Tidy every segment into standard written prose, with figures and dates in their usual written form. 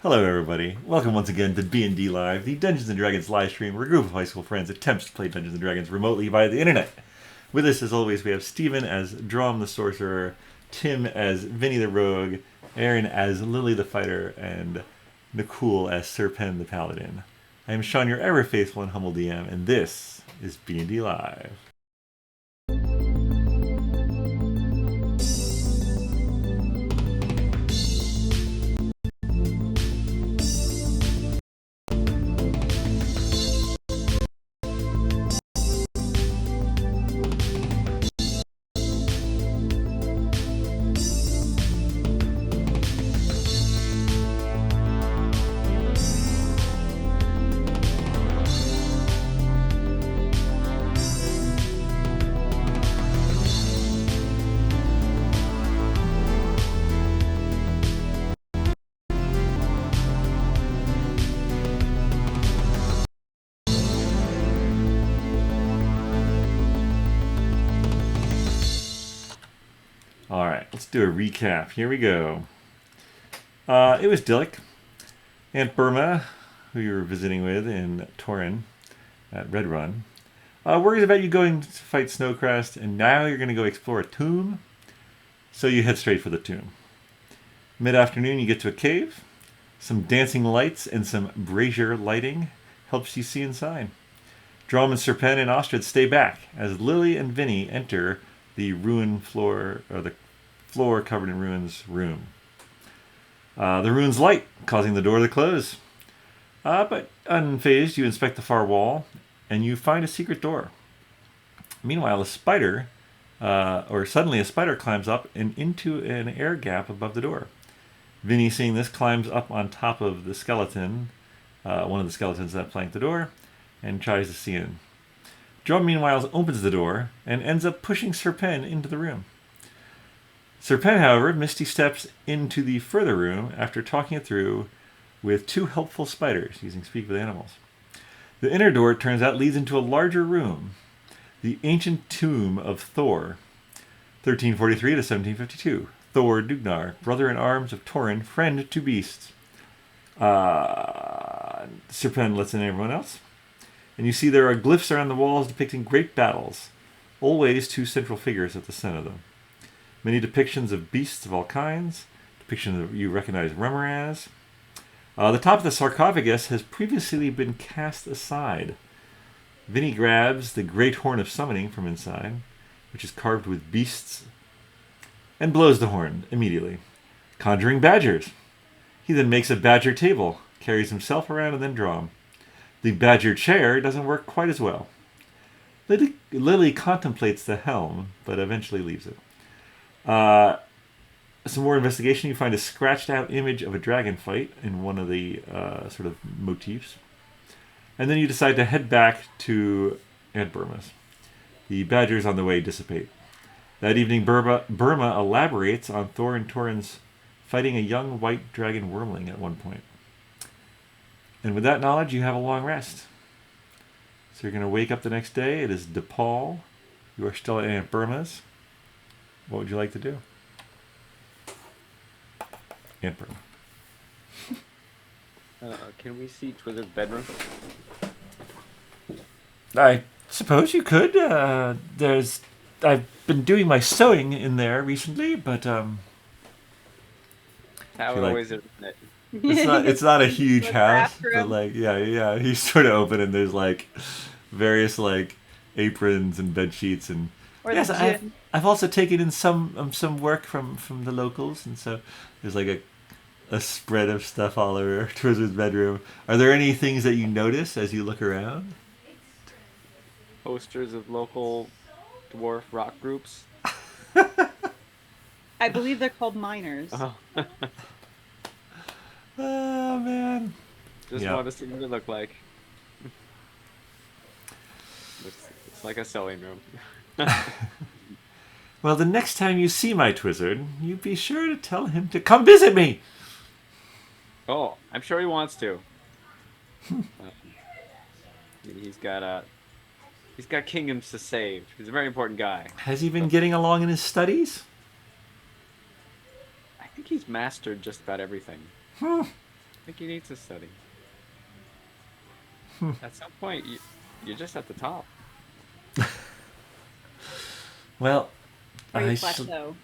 Hello, everybody. Welcome once again to BND Live, the Dungeons & Dragons live stream where a group of high school friends attempts to play Dungeons & Dragons remotely via the internet. With us, as always, we have Steven as Dromm the sorcerer, Tim as Vinny the rogue, Erin as Lily the fighter, and Nakul as Serpen the paladin. I am Shawn, your ever faithful and humble DM, and this is BND Live. Alright, let's do a recap. Here we go. It was Dillick, Aunt Burma, who you were visiting with in Torin at Redrun. Worries about you going to fight Snowcrest, and now you're going to go explore a tomb. So you head straight for the tomb. Mid-afternoon, you get to a cave. Some dancing lights and some brazier lighting helps you see inside. Dromm and Serpen and Ostrich stay back as Lily and Vinny enter the ruined floor, or the floor covered in ruins room. The ruins light, causing the door to close. But unfazed, you inspect the far wall, and you find a secret door. Meanwhile, suddenly a spider climbs up and into an air gap above the door. Vinny, seeing this, climbs up on top of the skeleton, one of the skeletons that flanked the door, and tries to see in. Dromm, meanwhile, opens the door and ends up pushing Serpen into the room. Serpen, however, misty steps into the further room after talking it through with two helpful spiders using Speak with Animals. The inner door, it turns out, leads into a larger room, the ancient tomb of Thor, 1343 to 1752. Thor Dugnar, brother-in-arms of Torin, friend to beasts. Serpen lets in everyone else. And you see there are glyphs around the walls depicting great battles, always two central figures at the center of them. Many depictions of beasts of all kinds, depictions of you recognize Remoraz. The top of the sarcophagus has previously been cast aside. Vinny grabs the great horn of summoning from inside, which is carved with beasts, and blows the horn immediately, conjuring badgers. He then makes a badger table, carries himself around, and then Dromm. The badger chair doesn't work quite as well. Lily contemplates the helm, but eventually leaves it. Some more investigation, you find a scratched out image of a dragon fight in one of the sort of motifs. And then you decide to head back to Aunt Burma's. The badgers on the way dissipate. That evening, Burma elaborates on Thor and Torin's fighting a young white dragon wormling at one point. And with that knowledge, you have a long rest. So you're going to wake up the next day. It is DePaul. You are still at Aunt Burma's. What would you like to do? Aunt Burma. Can we see Twizzard's bedroom? I suppose you could. I've been doing my sewing in there recently, but How like, always is it? it's not a huge house, bathroom. but yeah. You sort of open and there's like various like aprons and bed sheets and Or yes, the gym. I've also taken in some work from the locals, and so there's like a spread of stuff all over Twizzard's bedroom. Are there any things that you notice as you look around? Posters of local dwarf rock groups. I believe they're called miners. Oh, Oh man. just Yeah. want to see what they look like. It's like a sewing room. Well, the next time you see my Twizzard, you be sure to tell him to come visit me. Oh, I'm sure he wants to. He's got kingdoms to save. He's a very important guy. Has he been getting along in his studies? I think he's mastered just about everything. think he needs to study. At some point, you're just at the top. Well, Or you I shall... plateau.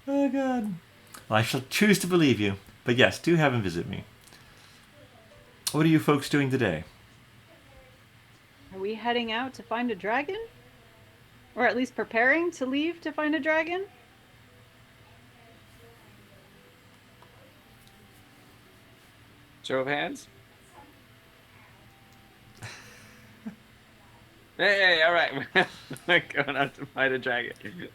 Oh, God. Well, I shall choose to believe you. But yes, do have him visit me. What are you folks doing today? Are we heading out to find a dragon? Or at least preparing to leave to find a dragon? Show of hands. Hey, all right. We're going out to fight a dragon.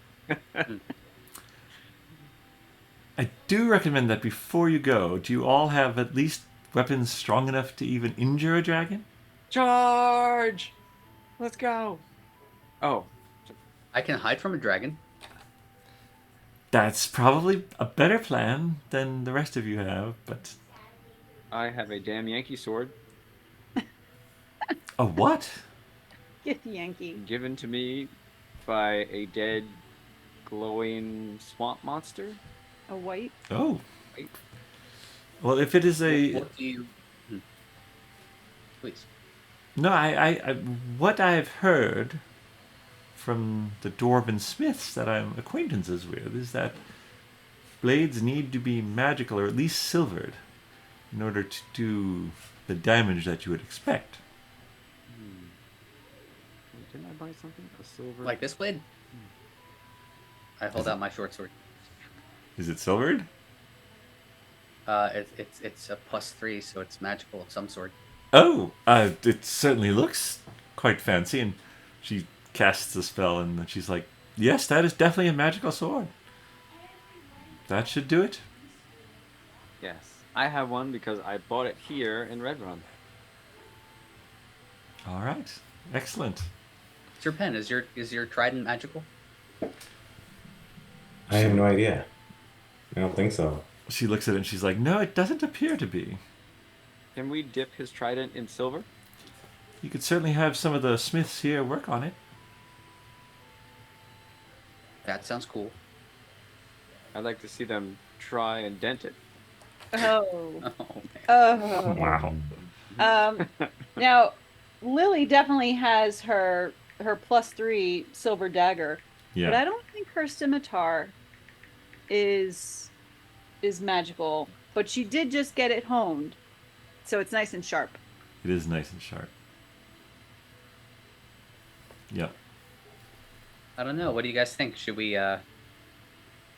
I do recommend that before you go, do you all have at least weapons strong enough to even injure a dragon? Charge! Let's go. Oh, I can hide from a dragon. That's probably a better plan than the rest of you have, but... I have a damn Yankee sword A what? Get Yankee. given to me by a dead, glowing swamp monster. A white? Oh. Well, if it is a... What do you... Please. No, what I've heard from the dwarven smiths that I'm acquaintances with is that blades need to be magical or at least silvered in order to do the damage that you would expect. Didn't I buy something? A silver. Like this blade? I hold out my short sword. Is it silvered? It's a +3, so it's magical of some sort. Oh, it certainly looks quite fancy. And she casts a spell, and then she's like, "Yes, that is definitely a magical sword. That should do it." Yes, I have one because I bought it here in Redrun. All right, excellent. It's your pen. Is your trident magical? I have no idea. I don't think so. She looks at it and she's like, "No, it doesn't appear to be." Can we dip his trident in silver? You could certainly have some of the smiths here work on it. That sounds cool. I'd like to see them try and dent it. Oh. Oh, man. Oh. Wow. Now, Lily definitely has her +3 silver dagger, Yeah. but I don't think her scimitar is magical. But she did just get it honed, so it's nice and sharp. It is nice and sharp. Yep. I don't know. What do you guys think? Should we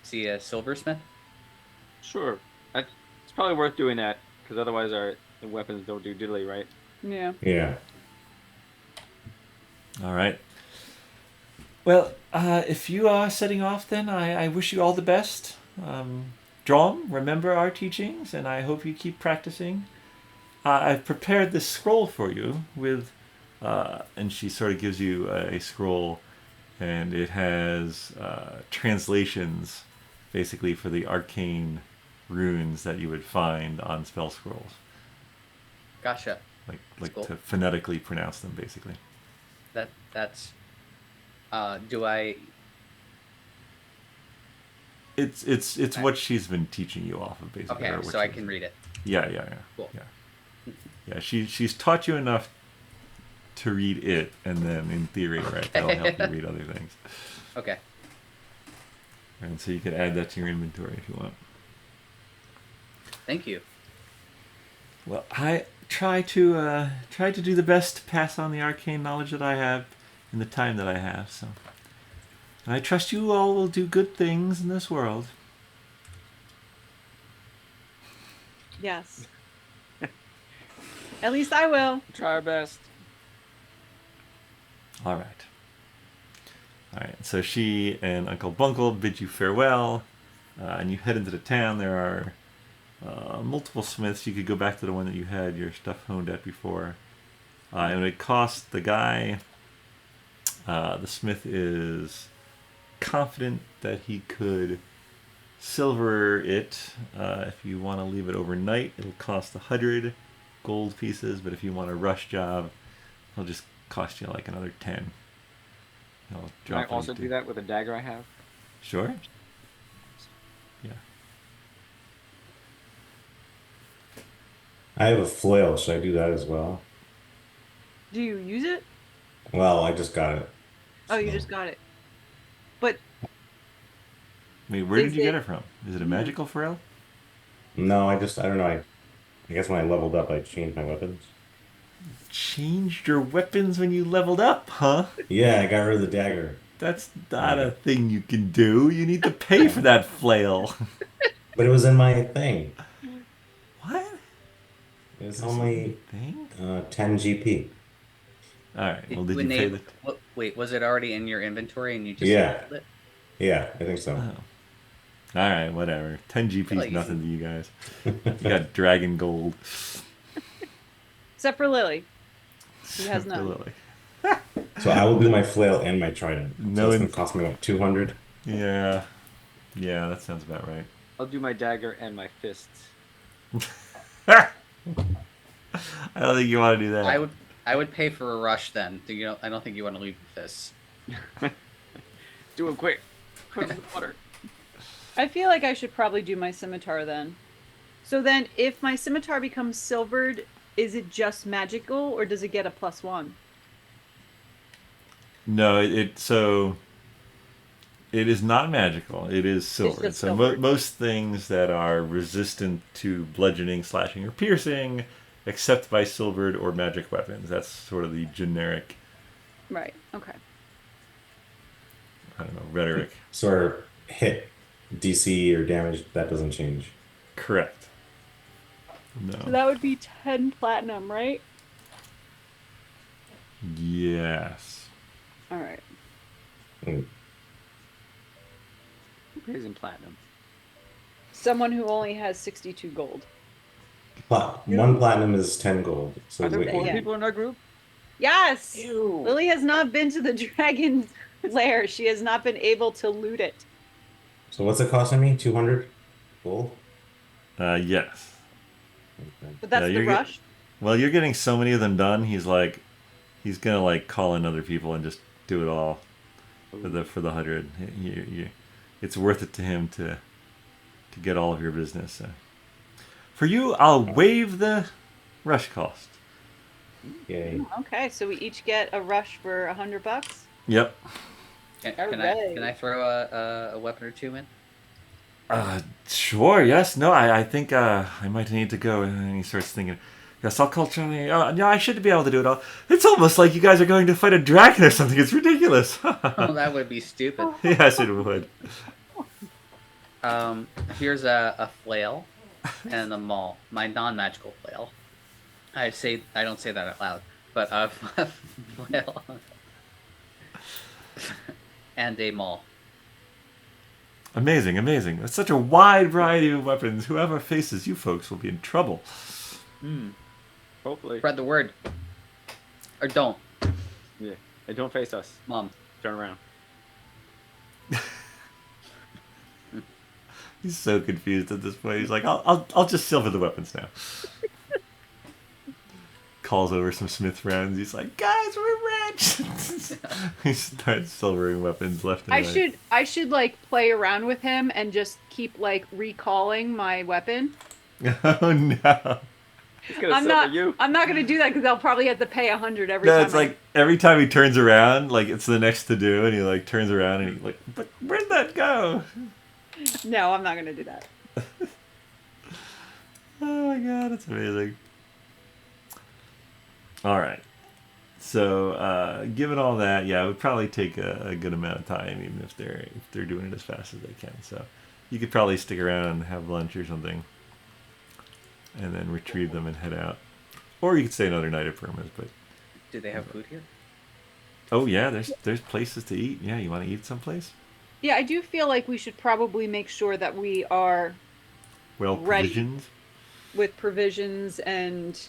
see a silversmith? Sure. It's probably worth doing that, because otherwise the weapons don't do diddly, right? Yeah. Yeah. All right. Well, if you are setting off, then I wish you all the best. Dromm, remember our teachings, and I hope you keep practicing. I've prepared this scroll for you with, and she sort of gives you a scroll, and it has translations, basically for the arcane runes that you would find on spell scrolls, Gotcha. like cool. to phonetically pronounce them, basically. That's. Do I? It's what she's been teaching you off of, basically. Okay, or what so I she's- can read it. Yeah. Cool. Yeah, she's taught you enough to read it, and then in theory, right, that'll help you read other things. Okay. And so you can add that to your inventory if you want. Thank you. Well, I try to do the best to pass on the arcane knowledge that I have in the time that I have. So, and I trust you all will do good things in this world. Yes. At least I will. Try our best. All right. So she and Uncle Bunkle bid you farewell, and you head into the town. There are multiple smiths. You could go back to the one that you had your stuff honed at before. And it costs the guy. The smith is confident that he could silver it. If you want to leave it overnight, it'll cost 100 gold pieces. But if you want a rush job, it'll just cost you like another 10. Can I also do that with a dagger I have? Sure. Yeah. I have a flail. Should I do that as well? Do you use it? Well, I just got it. Oh, you So- just got it. But Wait, where is did you get it? it from? Is it a magical flail? No, I don't know. I guess when I leveled up, I changed my weapons. Changed your weapons when you leveled up, huh? Yeah, I got rid of the dagger. That's not a thing you can do. You need to pay for that flail. But it was in my thing. What? It's only Thing? 10 GP. All right. Well, did When you pay the? Wait, was it already in your inventory and you just Yeah. sold it? Yeah, I think so. Oh. All right, whatever. 10 GP Really is nothing to you guys. You got dragon gold. Except for Lily. She has For none. Lily. So I will do my flail and my trident. No, So it's going to cost me, what, 200? Yeah. Yeah, that sounds about right. I'll do my dagger and my fists. I don't think you want to do that. I would pay for a rush then. I don't think you want to leave with this. Do it quick. Put it in the water. I feel like I should probably do my scimitar then. So then, if my scimitar becomes silvered, is it just magical, or does it get a +1? No, so it is not magical. It is silver. just So silvered. most things that are resistant to bludgeoning, slashing, or piercing, except by silvered or magic weapons. That's sort of the generic, Right. Okay. I don't know, rhetoric. So our hit DC or damage, that doesn't change. Correct. So No. that would be 10 platinum, right? Yes. All right. Mm. Who pays in platinum? Someone who only has 62 gold. One platinum is 10 gold. So Are there wait, poor Yeah. people in our group? Yes! Ew. Lily has not been to the dragon lair. She has not been able to loot it. so what's it costing me? 200 gold? Yes. Okay. But that's Yeah, the you're rush. Well, you're getting so many of them done. He's gonna like call in other people and just do it all for the 100. It's worth it to him to get all of your business. For you, I'll waive the rush cost. Yay. Okay, so we each get a rush for $100. Yep. Can Alright. I throw a weapon or two in? Sure. Yes. No. I think I might need to go. And he starts thinking. Yes, I'll call Charlie. No, I should be able to do it all. It's almost like you guys are going to fight a dragon or something. It's ridiculous. Oh, that would be stupid. Yes, it would. Here's a flail and a maul. My non-magical flail. I don't say that out loud, but a flail and a maul. Amazing, amazing. That's such a wide variety of weapons. Whoever faces you folks will be in trouble. Hopefully. Spread the word, or don't, Yeah. Hey, don't face us. Mom. Turn around. He's so confused at this point. He's like, I'll just silver the weapons now. Calls over some smith rounds. He's like, guys, we're rich. He starts silvering weapons left and right. I should like play around with him and just keep like recalling my weapon. Oh no. He's gonna silver you. I'm not gonna do that because I'll probably have to pay 100 every No, time. it's like every time he turns around, like it's the next to do, and he like turns around and he like, but where'd that go? No, I'm not gonna do that. Oh my god, that's amazing. All right. So, given all that, yeah, it would probably take a good amount of time, even if they're doing it as fast as they can. So, you could probably stick around and have lunch or something, and then retrieve them and head out. Or you could stay another night at Perma's. But Do they have food here? oh yeah, there's places to eat. Yeah, you want to eat someplace? Yeah, I do feel like we should probably make sure that we are Well Ready. provisioned. with provisions and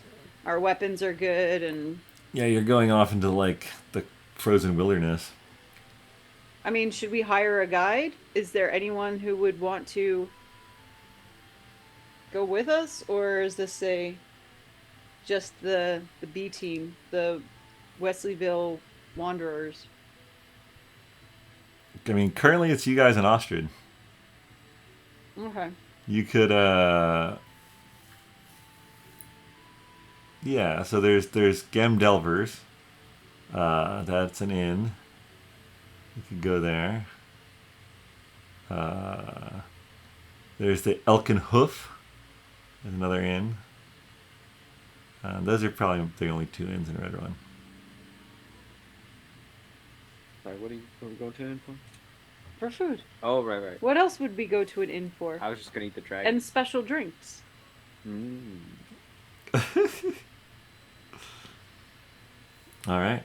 our weapons are good and Yeah, you're going off into like the frozen wilderness. I mean, should we hire a guide? Is there anyone who would want to go with us, or is this just the B team, the Wesleyville Wanderers? I mean, currently it's you guys and Ostrid. Okay. You could Yeah, so there's Gamdelvers. That's an inn. You could go there. There's the Elkin Hoof. There's another inn. Those are probably the only 2 inns in Redrun. Sorry, what are we going to an inn for? For food. Oh, right. What else would we go to an inn for? I was just gonna eat the dragon. And special drinks. Mm. All right.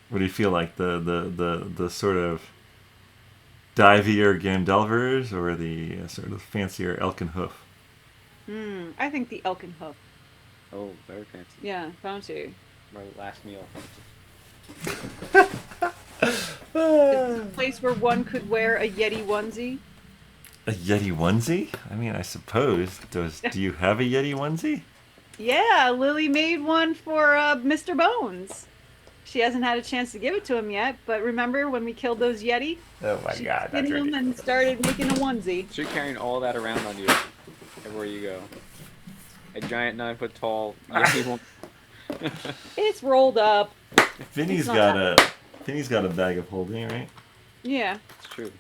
What do you feel like? The sort of divier Gamdelvers or the sort of fancier Elkin Hoof? I think the Elkin Hoof. Oh, very fancy. Yeah, fancy. My last meal. It's a place where one could wear a Yeti onesie. A Yeti onesie? I mean, I suppose. Do you have a Yeti onesie? Yeah, Lily made one for Mr. Bones. She hasn't had a chance to give it to him yet, but remember when we killed those Yeti? Oh my She god, skinned that's them right. and started making a onesie. So you're carrying all that around on you everywhere you go. A giant 9-foot tall Yeti one. It's rolled up. Vinny's It's got not a bag of holding, right? Yeah, It's true.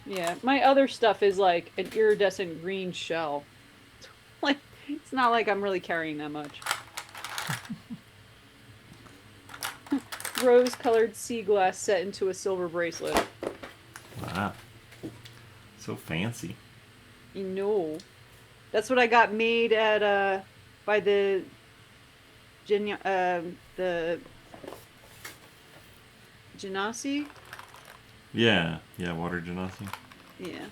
yeah. My other stuff is like an iridescent green shell. Like, it's not like I'm really carrying that much. Rose-colored sea glass set into a silver bracelet. Wow. So fancy. You know. That's what I got made at by the Genasi? Yeah, water genasi. Yeah.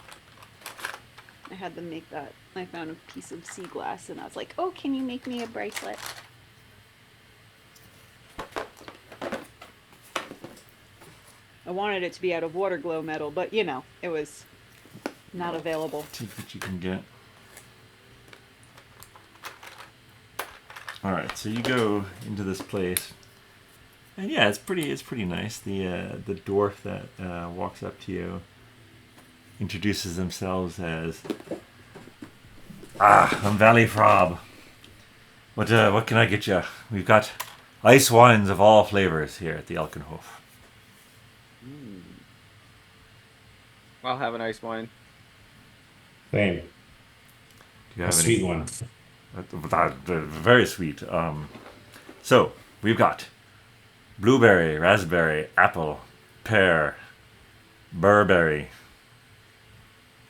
I had them make that. I found a piece of sea glass and I was like, oh, can you make me a bracelet? I wanted it to be out of water glow metal, but you know, it was not available. Take what you can get. All right, so you go into this place, and yeah, it's pretty nice. The dwarf that walks up to you introduces themselves as, I'm Valley Frob. What can I get you? We've got ice wines of all flavors here at the Elkenhof. I'll have an ice wine. Same. Do you A have sweet any? one. Very sweet. So we've got blueberry, raspberry, apple, pear, burberry.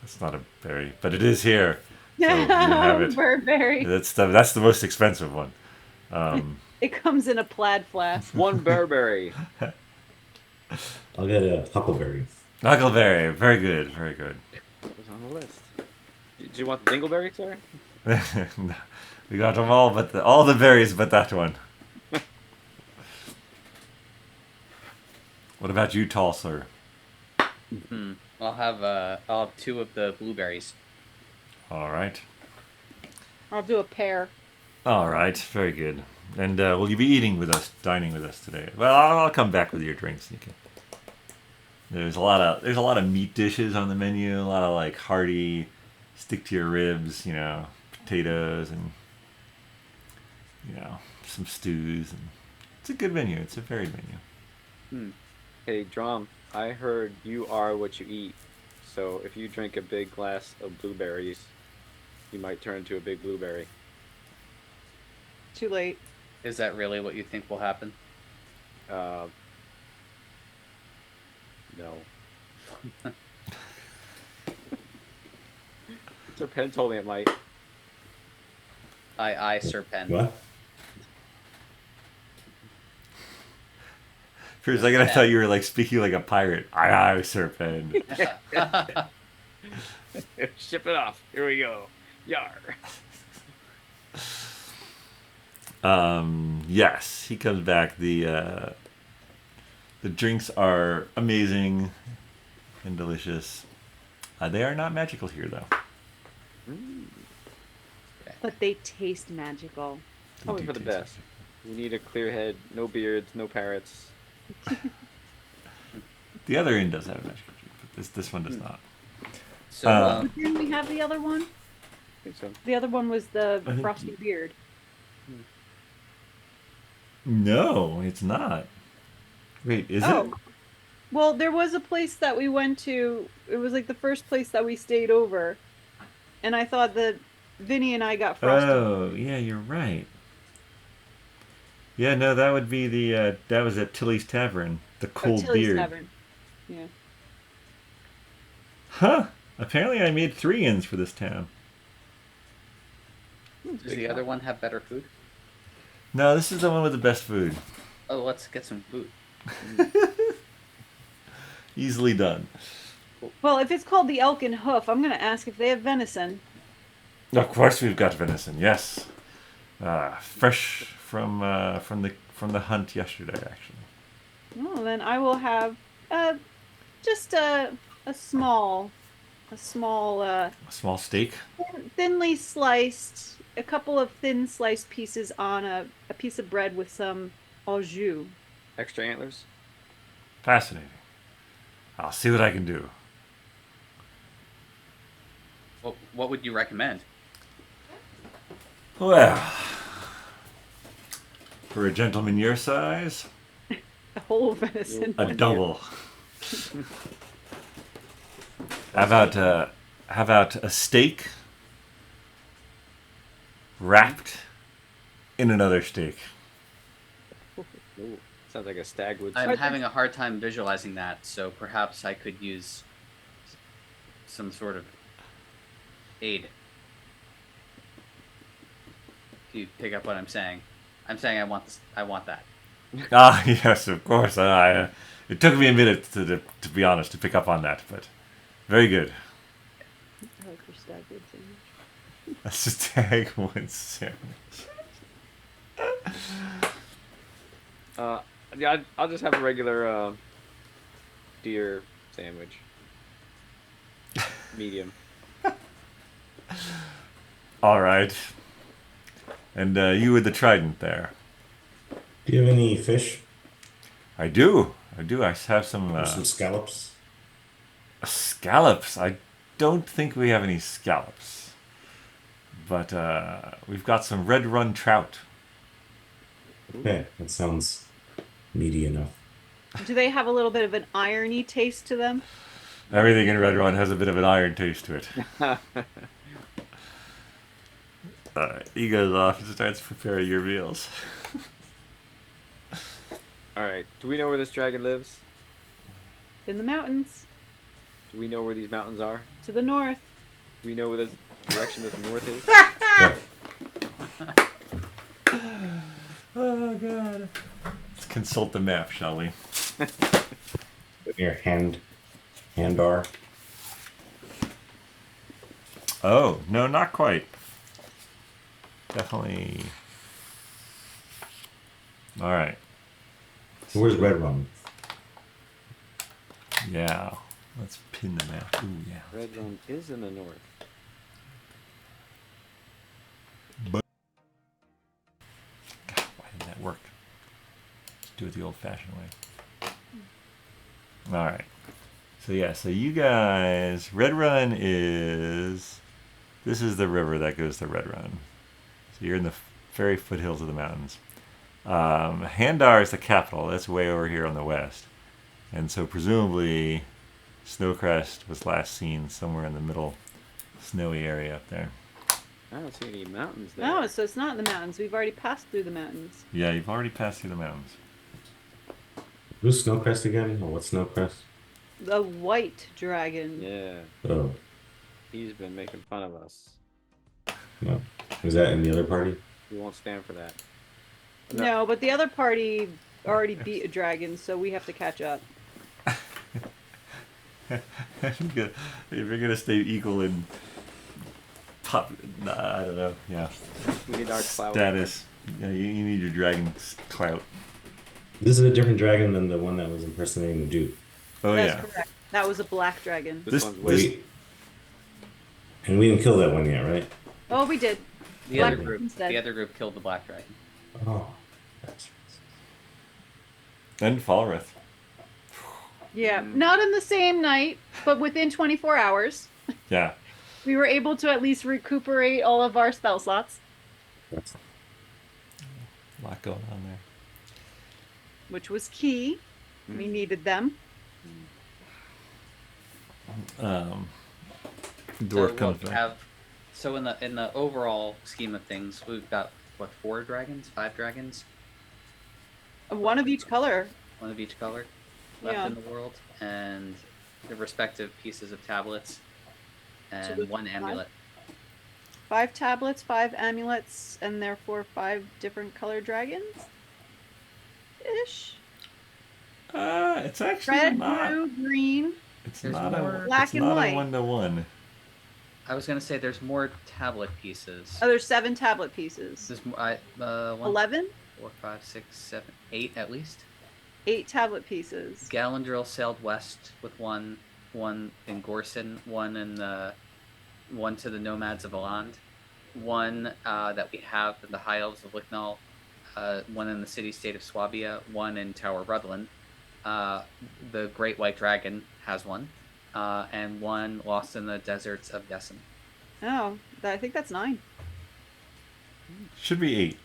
That's not a berry, but it is here. So you have it. Burberry. That's the most expensive one. It comes in a plaid flask. One Burberry. I'll get a huckleberry. Huckleberry, very good, very good. It was on the list. Did you want the dingleberry, sir? We got them all, but all the berries, but that one. What about you, tall sir? I'll have 2 of the blueberries. All right. I'll do a pear. All right, very good. And will you be dining with us today? Well, I'll come back with your drinks. You can. There's a lot of meat dishes on the menu. A lot of like hearty, stick to your ribs. Potatoes and some stews. And it's a good menu. It's a varied menu. Hey, Dromm, I heard you are what you eat. So if you drink a big glass of blueberries, you might turn into a big blueberry. Too late. Is that really what you think will happen? No. Sir Penn told me it might. I Sir Penn. What? For a second, I thought you were like speaking like a pirate. Aye, Sir Penn. Ship it off. Here we go. Yar. Yes, he comes back. The drinks are amazing and delicious. They are not magical here, though. But they taste magical. Probably They for do the taste best. We need a clear head, no beards, no parrots. The other inn does have a magical drink, but this one does not. So Uh, Didn't we have the other one? I think so. The other one was the I think- frosty beard. No, it's not. Wait, is it? Oh. Well, there was a place that we went to. It was like the first place that we stayed over. And I thought that Vinny and I got frosty. Oh, yeah, you're right. Yeah, no, that would be the that was at Tilly's Tavern, the cold Tilly's beard. Tavern. Yeah. Huh? Apparently, I made 3 inns for this town. does the other one have better food? No, this is the one with the best food. Oh, let's get some food. Easily done. Well, if it's called the Elk and Hoof, I'm going to ask if they have venison. Of course, we've got venison. Yes, fresh from the hunt yesterday, actually. Well, then I will have just a small A small steak. thinly sliced, a couple of thin sliced pieces on a piece of bread with some au jus. Extra antlers. Fascinating. I'll see what I can do. What would you recommend? Well, for a gentleman your size, A whole venison. a double. How about a steak wrapped in another steak? Ooh, sounds like a stag would. I'm having a hard time visualizing that, so perhaps I could use some sort of aid. If you pick up what I'm saying I want this. I want that. Ah, yes, of course. It took me a minute to be honest to pick up on that, but very good. I like your stag rib sandwich. A stagwood sandwich. Yeah, I'll just have a regular deer sandwich. Medium. All right. And you with the trident there. Do you have any fish? I do. I have some Or some scallops? scallops. I don't think we have any scallops. But we've got some Redrun trout. Okay, that sounds meaty enough. Do they have a little bit of an irony taste to them? Everything in Redrun has a bit of an iron taste to it. He goes off and starts preparing your meals. All right. Do we know where this dragon lives? In the mountains, Do we know where these mountains are? to the north. Do we know where the direction of the north is? Yeah. Oh, God. Let's consult the map, shall we? Near Handar. Oh, no, not quite. Definitely. All right. Where's Redrun? Yeah. Let's pin the map. Ooh, yeah. Redrun is in the north. God, why didn't that work? Let's do it the old-fashioned way. All right. So yeah, so you guys, Redrun is. This is the river that goes to Redrun. So you're in the very foothills of the mountains. Handar is the capital. That's way over here on the west. And so presumably Snowcrest was last seen somewhere in the middle snowy area up there. I don't see any mountains there. No, so it's not in the mountains. We've already passed through the mountains. Yeah, you've already passed through the mountains. Who's Snowcrest again? Or what's Snowcrest? The white dragon. Yeah, Oh, he's been making fun of us. no. Was that in the other party? We won't stand for that. No, but the other party already beat a dragon, so we have to catch up. If you're gonna stay equal in pop, I don't know. Yeah, We need our clout. status. Yeah, you need your dragon clout. This is a different dragon than the one that was impersonating the Duke. Oh That's yeah. correct. That was a black dragon. This This- one's this- way. Wait. And we didn't kill that one yet, right? Oh, we did. The Black other group. instead. The other group killed the black dragon. Oh. That's And Falrith. Yeah, not in the same night, but within 24 hours. Yeah. We were able to at least recuperate all of our spell slots, That's A lot going on there. which was key. We needed them. Dwarf So comes what we back. have, so in the overall scheme of things, we've got what, 4 dragons, 5 dragons, One of each color. one of each color left Yeah. in the world, and the respective pieces of tablets, and there's 1 amulet. 5 tablets, 5 amulets, and therefore 5 different color dragons? Ish. It's actually Red, not. blue, green. It's There's not more- a. Black It's and not white. a 1-to-1. I was gonna say there's more tablet pieces. Oh, there's 7 tablet pieces. There's 1, 11? 4, 5, 6, 7, 8 at least. 8 tablet pieces. Galandrill sailed west with one in Gorson, one to the nomads of Aland, one that we have in the High Elves of Licknall, one in the city-state of Swabia, one in Tower Rudland. The Great White Dragon has one, and one lost in the deserts of Dessen. Oh, I think that's 9. Should be 8.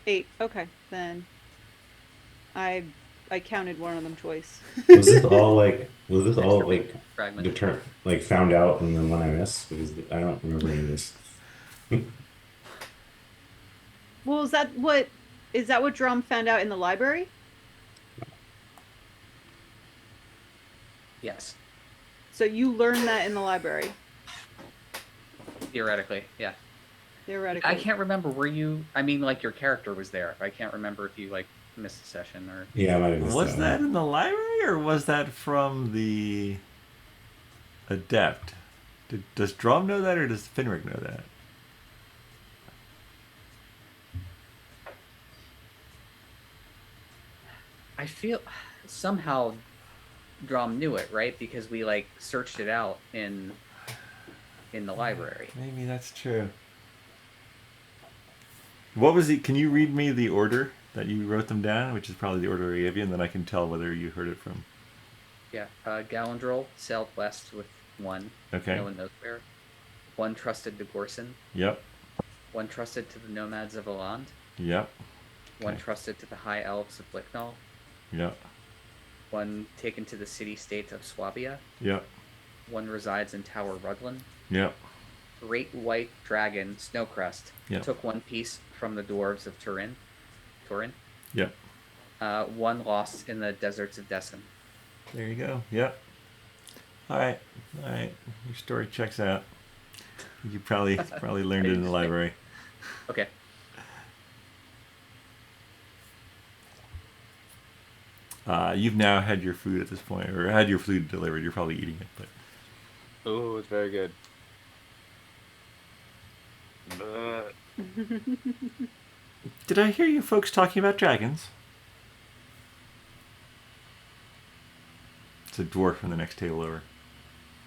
8. Okay, then I counted one of them twice. was this all like Fragment. found out in the one I missed? Because I don't remember any of this. Well, is that what Dromm found out in the library? Yes, So you learned that in the library, theoretically, yeah. theoretically. I can't remember. Were you? I mean, like your character was there. I can't remember if you like missed a session or. Yeah, I might have missed Was that one. in the library or was that from the adept? Does Dromm know that or does Finric know that? I feel somehow Dromm knew it, right? Because we like searched it out in the library. Maybe that's true. What was the? Can you read me the order that you wrote them down, which is probably the order I gave you, and then I can tell whether you heard it from. Yeah, Galandrill sailed west with one. Okay. No one knows where. One trusted to Gorson. Yep. One trusted to the nomads of Aland. Yep. One Okay. trusted to the high elves of Licknall. Yep. One taken to the city-state of Swabia. Yep. One resides in Tower Rudland. Yep. Great White Dragon Snowcrest Yep. took one piece from the dwarves of Torin. Yep. One lost in the deserts of Dessen. There you go. Yep. All right. All right. Your story checks out. You probably learned it in the library. Okay. You've now had your food at this point, or had your food delivered. You're probably eating it, but Oh, it's very good. did I hear you folks talking about dragons? It's a dwarf from the next table over.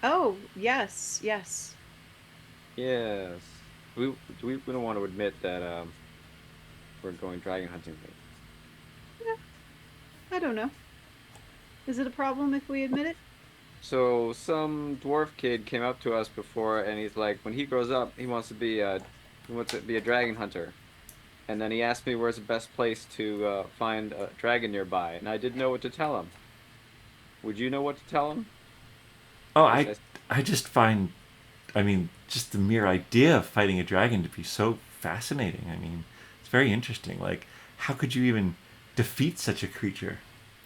Oh, yes, yes. Yes. We don't want to admit that we're going dragon hunting. I don't know. Is it a problem if we admit it? So some dwarf kid came up to us before, and he's like, when he grows up, he wants to be a dragon hunter. And then he asked me where's the best place to find a dragon nearby, and I didn't know what to tell him. Would you know what to tell him? Oh, I just find, I mean, just the mere idea of fighting a dragon to be so fascinating. I mean, it's very interesting. Like, how could you even defeat such a creature?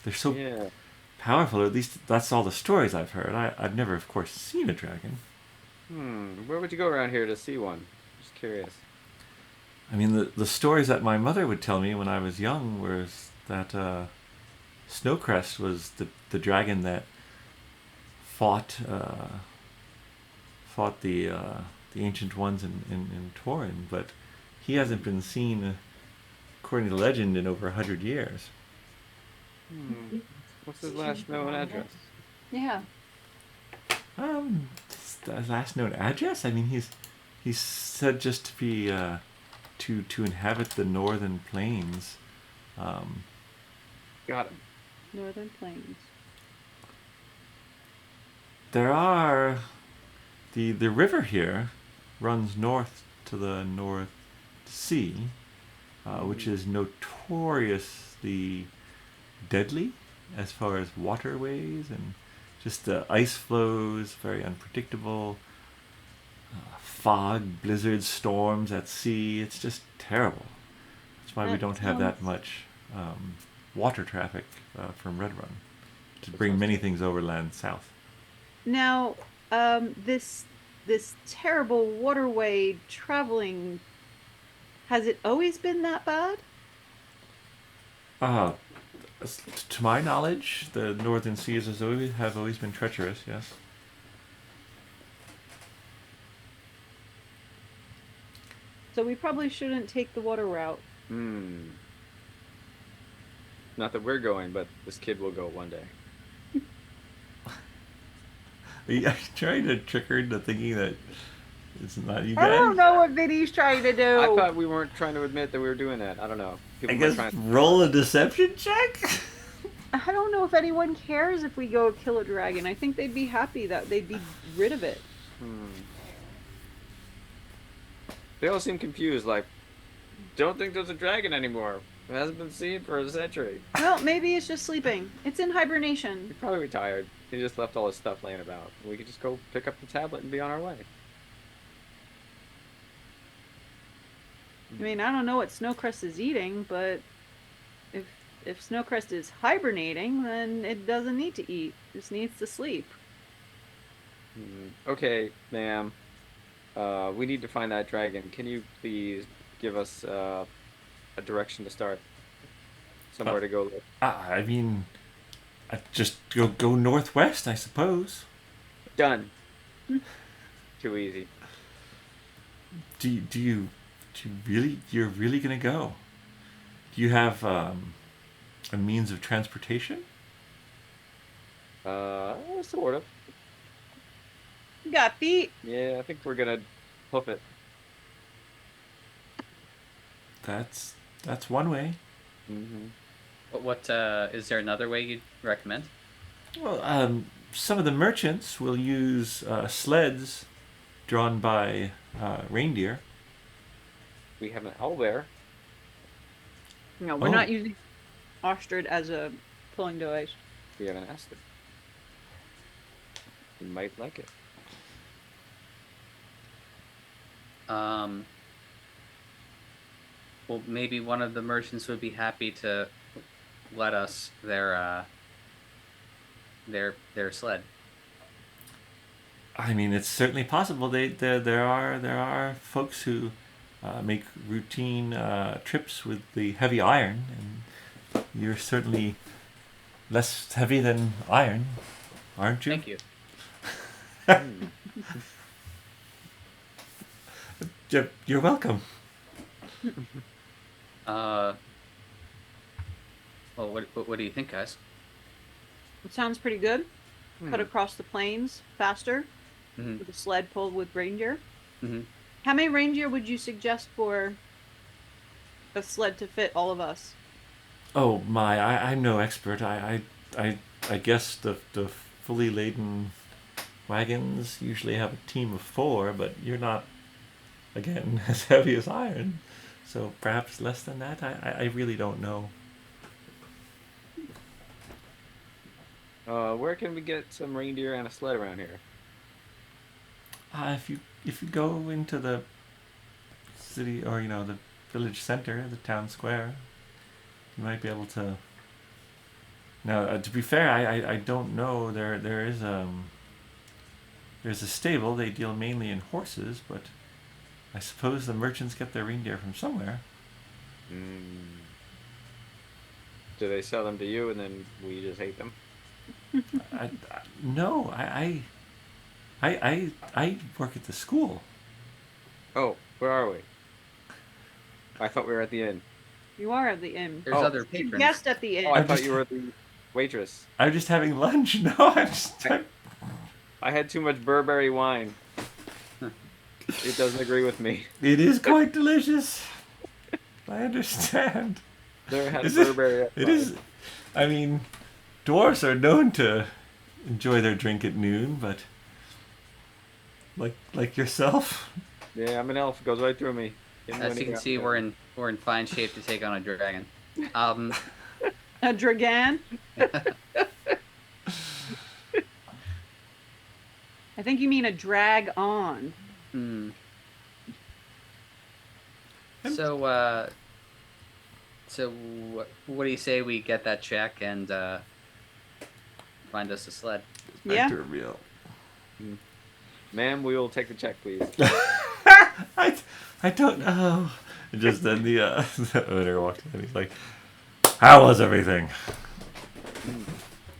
They're so Yeah. powerful, or at least that's all the stories I've heard. I've never, of course, seen a dragon. Where would you go around here to see one? Just curious. I mean, the stories that my mother would tell me when I was young was that Snowcrest was the dragon that fought the ancient ones in Torin, but he hasn't been seen, according to legend, in over 100 years. What's his last known address? Yeah. His last known address? I mean, he's said just to be to inhabit the northern plains. Got him. Northern Plains. There are the river here runs north to the North Sea, which is notoriously deadly as far as waterways, and just the ice flows, very unpredictable. Fog, blizzards, storms at sea. It's just terrible. That's why we That don't have that sounds- much water traffic from Redrun to bring many things overland south. Now, this terrible waterway traveling, has it always been that bad? To my knowledge, the northern seas have always been treacherous. Yes. So we probably shouldn't take the water route. Not that we're going, but this kid will go one day. Are you trying to trick her into thinking that it's not you I guys? don't know what Vinny's trying to do. I thought we weren't trying to admit that we were doing that. I don't know. I People were guess trying. roll a deception check. I don't know if anyone cares if we go kill a dragon. I think they'd be happy that they'd be rid of it. They all seem confused. Like, don't think there's a dragon anymore. It hasn't been seen for a century. Well, maybe it's just sleeping. It's in hibernation. He's probably retired. He just left all his stuff laying about. We could just go pick up the tablet and be on our way. I mean, I don't know what Snowcrest is eating, but if Snowcrest is hibernating, then it doesn't need to eat. It just needs to sleep. Okay, ma'am. We need to find that dragon. Can you please give us a direction to start? Somewhere to go look. I mean, I just go northwest, I suppose. Done. Too easy. You're really gonna go? Do you have a means of transportation? Sort of. You got feet. Yeah, I think we're gonna hoof it. That's one way. What is there another way you'd recommend? Well, some of the merchants will use sleds drawn by reindeer. We have an owlbear. No, we're Oh. not using ostrich as a pulling device. We haven't asked it. You might like it. Well, maybe one of the merchants would be happy to let us their sled. I mean, it's certainly possible. There are folks who make routine trips with the heavy iron, and you're certainly less heavy than iron, aren't you? Thank you. You're welcome. Well, what do you think, guys? It sounds pretty good. Cut across the plains faster with a sled pulled with reindeer. How many reindeer would you suggest for a sled to fit all of us? Oh my! I'm no expert. I guess the fully laden wagons usually have a team of 4, but you're not, again, as heavy as iron, so perhaps less than that. I really don't know. Where can we get some reindeer and a sled around here? If you go into the city, or the village center, the town square, you might be able to. Now, to be fair, I don't know. There's a stable. They deal mainly in horses, but I suppose the merchants get their reindeer from somewhere. Do they sell them to you and then we just hate them? No, I work at the school. Oh, where are we? I thought we were at the inn. You are at the inn. There's other patrons. Guest at the inn. Oh, I I'm thought just- you were the waitress. I'm just having lunch. No, I'm I had too much Burberry wine. It doesn't agree with me. It is quite delicious. I understand. Never had Is it- Burberry. It is. I mean, dwarves are known to enjoy their drink at noon, but Like yourself? Yeah, I'm an elf. It goes right through me. As you can see, we're in fine shape to take on a dragon. A dragon? I think you mean a drag on. So, what do you say we get that check and find us a sled? Yeah. Reveal. Ma'am, we will take the check, please. I don't know. Just then the owner walked in. He's like, "How was everything?"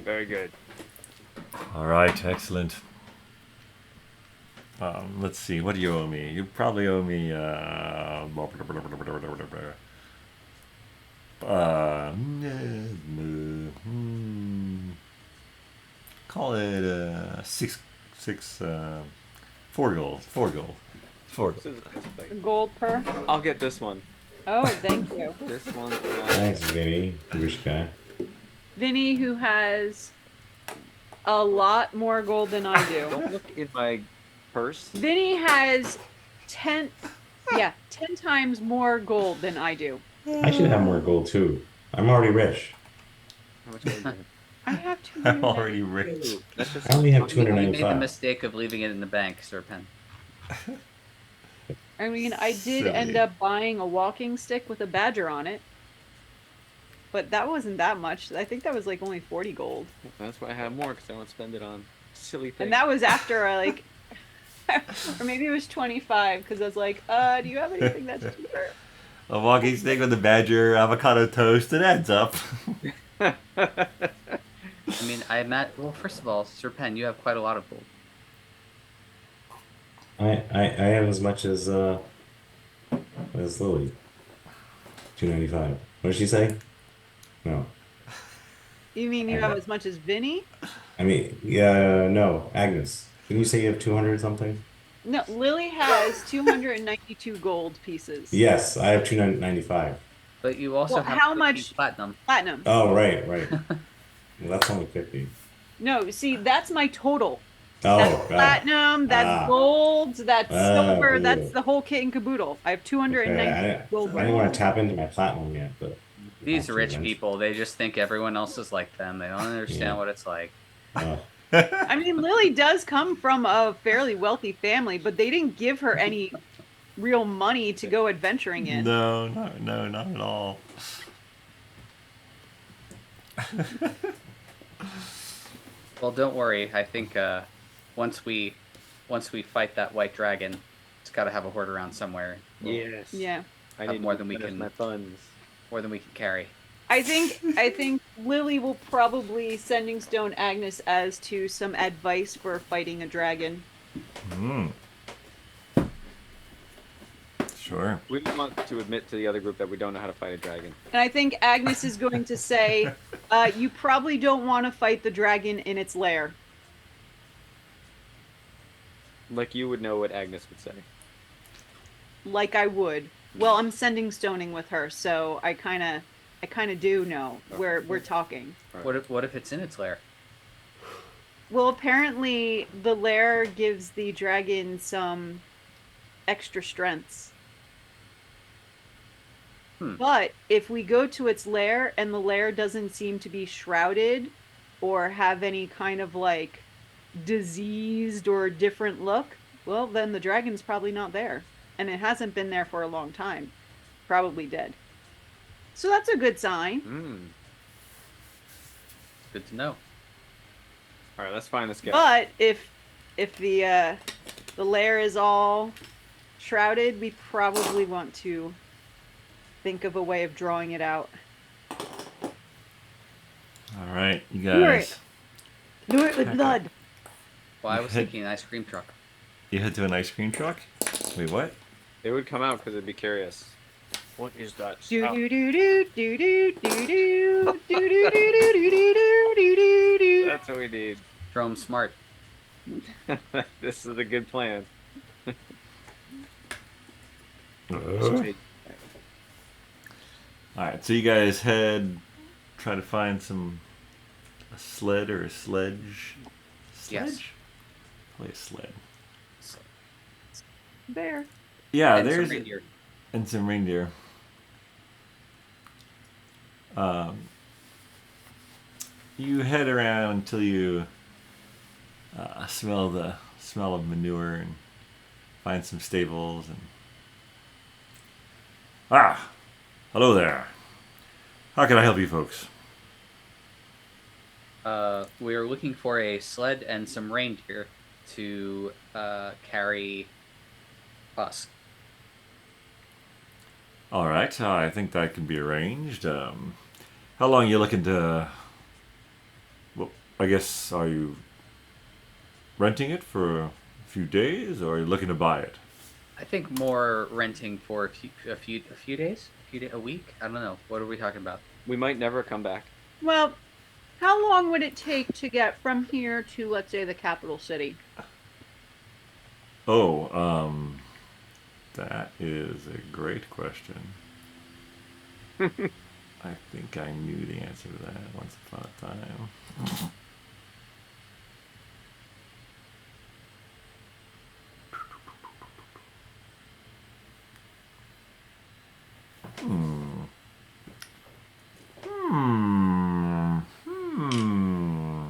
Very good. All right, excellent. Let's see. What do you owe me? You probably owe me. Call it four gold. Gold per. I'll get this one. Oh, thank you. This one. Thanks, Vinny. Wish guy. Vinny, who has a lot more gold than I do. Don't look in my purse. Vinny has 10 times more gold than I do. I should have more gold too. I'm already rich. How much gold do you have? I have 200. I'm already rich. That's just I only have You made the 295. mistake of leaving it in the bank, Sir Pen. I mean, I did Silly. end up buying a walking stick with a badger on it. But that wasn't that much. I think that was like only 40 gold. That's why I have more, because I don't spend it on silly things. And that was after I like, or maybe it was 25, because I was like, do you have anything that's cheaper? A walking stick with a badger, avocado toast, it adds up. I mean, well, first of all, Sir Pen, you have quite a lot of gold. I have as much as Lily. 295. What did she say? No. You mean you have as much as Vinny? I mean, yeah, no. Agnes. Didn't you say you have 200 something? No, Lily has 292 gold pieces. Yes, I have 295. But you also Well, have how 50 much- platinum. Platinum. Oh, right. Well, that's only 50. No, see, that's my total. Oh, That's God. platinum, that's Ah. gold, that's silver, ooh. that's the whole kit and caboodle. I have 290 Okay, gold. I didn't want to tap into my platinum yet, but These That's rich nice. people, they just think everyone else is like them. They don't understand Yeah. what it's like. I mean, Lily does come from a fairly wealthy family, but they didn't give her any real money to go adventuring in. No, not at all. Well, don't worry. I think once we fight that white dragon, it's got to have a horde around somewhere. Yes. Yeah. I Have need more to than we replenish can- my funds. More than we can carry. I think Lily will probably sending stone Agnes as to some advice for fighting a dragon. Sure. We don't want to admit to the other group that we don't know how to fight a dragon. And I think Agnes is going to say, you probably don't want to fight the dragon in its lair. Like you would know what Agnes would say. Like I would. Well, I'm sending stoning with her, so I kind of do know where we're talking. Right. What if it's in its lair? Well, apparently the lair gives the dragon some extra strengths. But if we go to its lair and the lair doesn't seem to be shrouded or have any kind of like diseased or different look, well, then the dragon's probably not there. And it hasn't been there for a long time. Probably dead. So that's a good sign. Good to know. All right, let's find this guy. But if the lair is all shrouded, we probably want to think of a way of drawing it out. All right, you Do guys. it. Do it with blood. Well, I was thinking an ice cream truck. You head to an ice cream truck? Wait, what? It would come out because it'd be curious. What is that? Do stuff? do do do do do do do do do do do do do do do. That's what we need. Dromm smart. This is a good plan. All right, so you guys try to find a sled or a sledge. Yes. Sledge? Probably a sled. bear. Yeah, And some there's reindeer. and some reindeer. You head around until you smell the smell of manure and find some stables and hello there. How can I help you folks? We are looking for a sled and some reindeer to carry us. All right, I think that can be arranged. How long are you looking to? Well, I guess are you renting it for a few days, or are you looking to buy it? I think more renting for a few days, a week. I don't know. What are we talking about? We might never come back. Well, how long would it take to get from here to, let's say, the capital city? Oh, that is a great question. I think I knew the answer to that once upon a time.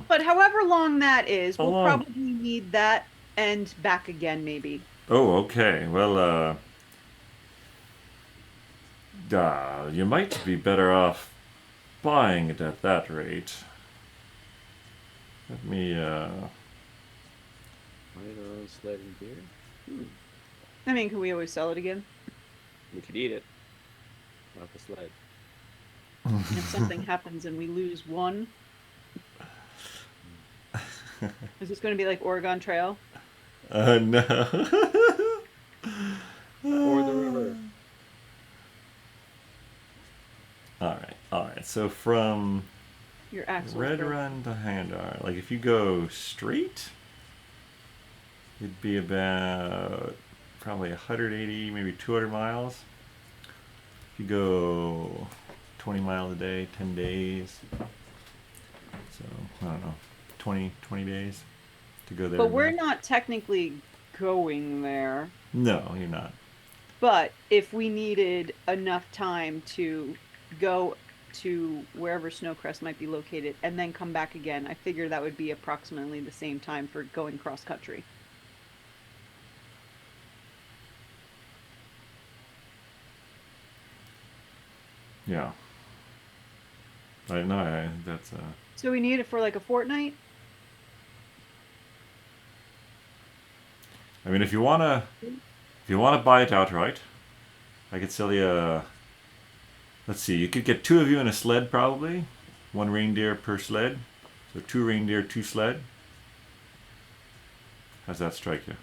But however long that is, How we'll long? probably need that and back again, maybe. Oh, okay. Well, you might be better off buying it at that rate. Let me, Buy our own sled and beer. I mean, can we always sell it again? We could eat it. Not the sled. If something happens and we lose one, is this going to be like Oregon Trail? no. Or the river. All right. So from Your axles. Redrun to Handar, like if you go straight, it'd be about probably 180, maybe 200 miles. If you go 20 miles a day, 10 days. So, I don't know, 20 days to go there. But we're again. not technically going there. No, you're not. But if we needed enough time to go to wherever Snowcrest might be located and then come back again, I figure that would be approximately the same time for going cross country. Yeah. I know, that's So we need it for like a fortnight? I mean, if you wanna buy it outright, I could sell you. Let's see, you could get two of you in a sled probably, one reindeer per sled, so 2 reindeer, 2 sled. How's that strike you?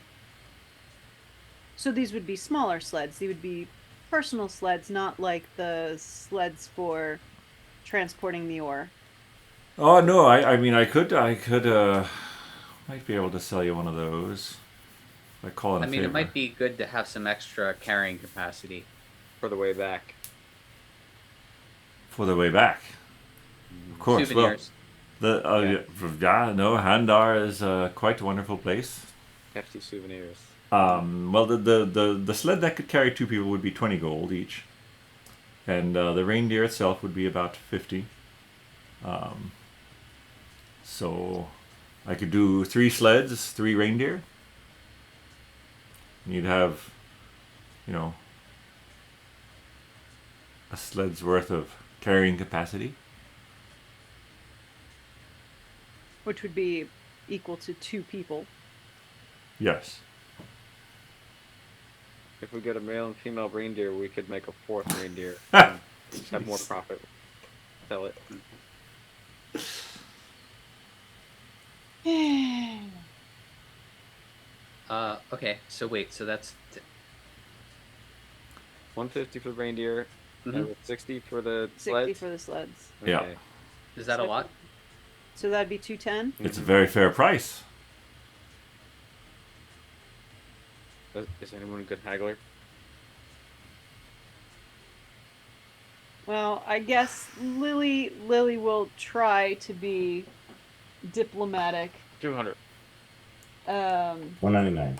So these would be smaller sleds. They would be personal sleds, not like the sleds for transporting the ore. Oh no, I mean I could might be able to sell you one of those. I call it. I mean, it might be good to have some extra carrying capacity For the way back. for the way back. Of course. souvenirs. Well, Handar is quite a wonderful place. Hefty souvenirs. Well, the sled that could carry 2 people would be 20 gold each, and the reindeer itself would be about 50. So I could do 3 sleds, 3 reindeer. And you'd have, a sled's worth of carrying capacity. Which would be equal to 2 people. Yes. If we get a male and female reindeer, we could make a 4th reindeer. And have more profit. Sell it. Okay, so wait, so that's 150 for the reindeer, Mhm. and 60 for the 60 sleds. for the sleds. Yeah. Okay. is that a lot? So that'd be 210. It's a very fair price. Is anyone a good haggler? Well, I guess Lily will try to be diplomatic. 200. 199.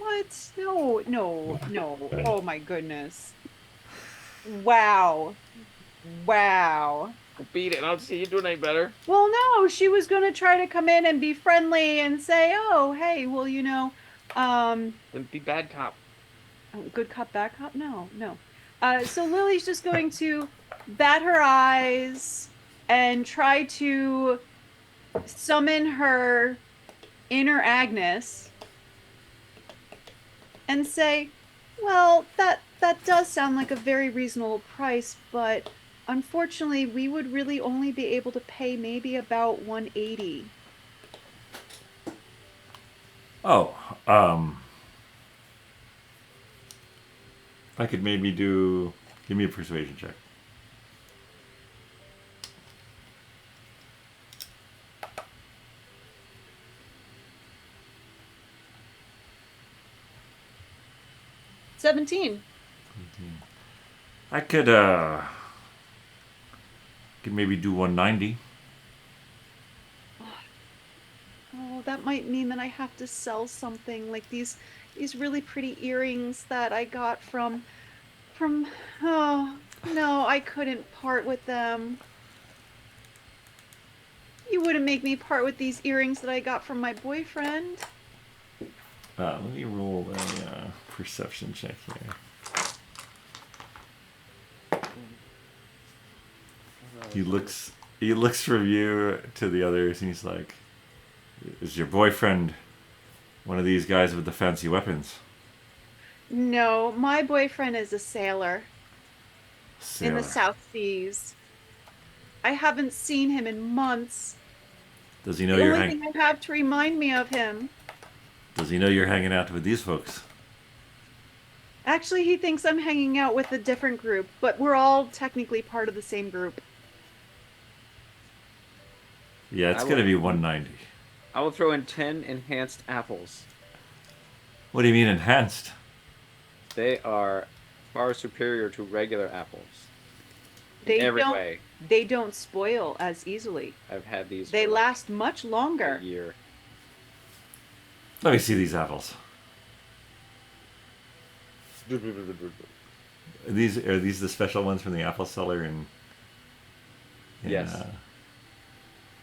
What? No, no, no. Oh my goodness. Wow. Wow. Beat it. I don't see you doing any better. Well, no, she was going to try to come in and be friendly and say, "Oh, hey, well, Then be bad cop. good cop, bad cop." No, no. So Lily's just going to bat her eyes and try to summon her inner Agnes and say, "Well, that does sound like a very reasonable price, but unfortunately, we would really only be able to pay maybe about 180." Oh, I could maybe give me a persuasion check. $17. I could maybe do 190. Oh, that might mean that I have to sell something like these really pretty earrings that I got from oh, no, I couldn't part with them. You wouldn't make me part with these earrings that I got from my boyfriend. Let me roll a perception check here. He looks from you to the others, and he's like, "Is your boyfriend one of these guys with the fancy weapons?" No, my boyfriend is a sailor in the Sailor. South Seas. I haven't seen him in months. Does he know The you're only thing I have to remind me of him. Does he know you're hanging out with these folks? Actually, he thinks I'm hanging out with a different group, but we're all technically part of the same group. Yeah, it's gonna be 190. I will throw in 10 enhanced apples. What do you mean enhanced? They are far superior to regular apples. They In every don't way. they don't spoil as easily. I've had these They for last much like longer. a year. Let me see these apples. Are these the special ones from the apple seller in Yes.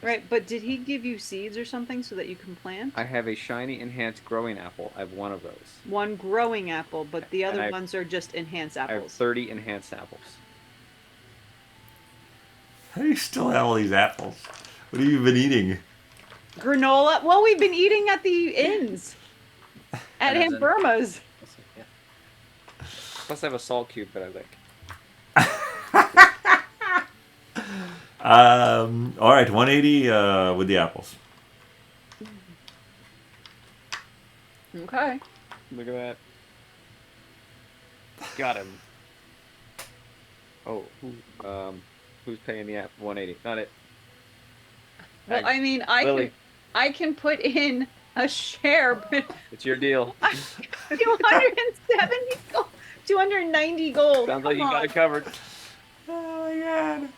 Right, but did he give you seeds or something so that you can plant? I have a shiny enhanced growing apple. I have one of those. One growing apple, but the other And ones are just enhanced I have apples. 30 enhanced apples. How do you still have all these apples? What have you been eating? Granola. Well, we've been eating at the inns. At And Aunt then- Burma's. Yeah. Plus, I have a salt cube that I lick. All right, 180 with the apples. Okay. Look at that. Got him. Oh, who's paying the app? 180. Not it. Well, I mean, Lily. I can put in a share, but It's your deal. 270 gold, 290 gold. Sounds like you Come got on. it covered. Oh my god.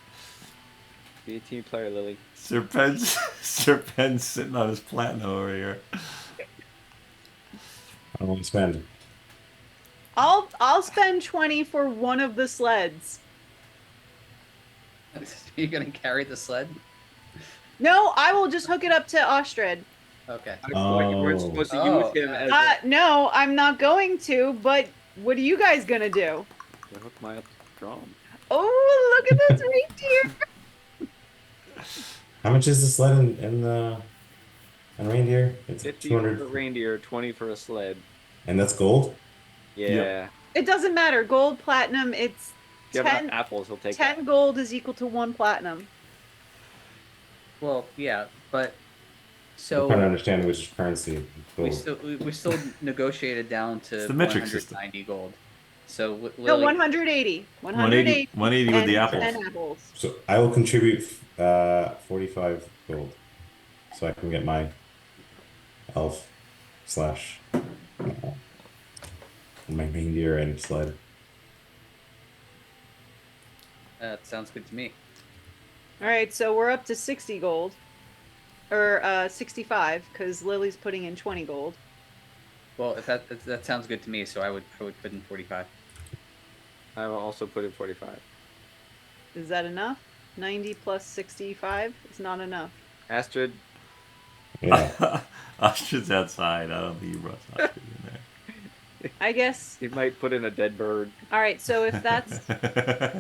Be a team player, Lily. Serpent's sitting on his platinum over here. I won't spend. I'll spend 20 for one of the sleds. You're gonna carry the sled? No, I will just hook it up to Ostred. Okay. You weren't supposed to use him as No, I'm not going to, but what are you guys gonna do? a hook my up drum. Oh, look at this reindeer! How much is the sled and reindeer? It's 50 for 200, a reindeer, 20 for a sled. and that's gold. Yeah. Yep. It doesn't matter. Gold, platinum, it's If you have 10, enough apples, he'll take 10 that. gold is equal to 1 platinum. Well, yeah, but I'm trying to so understand which currency. we Gold. still negotiated down to It's the metric system. 190 gold. So No, Lily, 180. 180. 180 with the and apples. 10 apples. So I will contribute 45 gold, so I can get my elf slash my reindeer and sled. that sounds good to me. All right, so we're up to 60 gold. Or 65, because Lily's putting in 20 gold. Well, if that sounds good to me, so I would put in 45. I will also put in 45. Is that enough? 90 plus 65 is not enough. Astrid, Yeah. Ostrich outside. I don't think you brought ostrich in there. I guess. you might put in a dead bird. All right, so if that's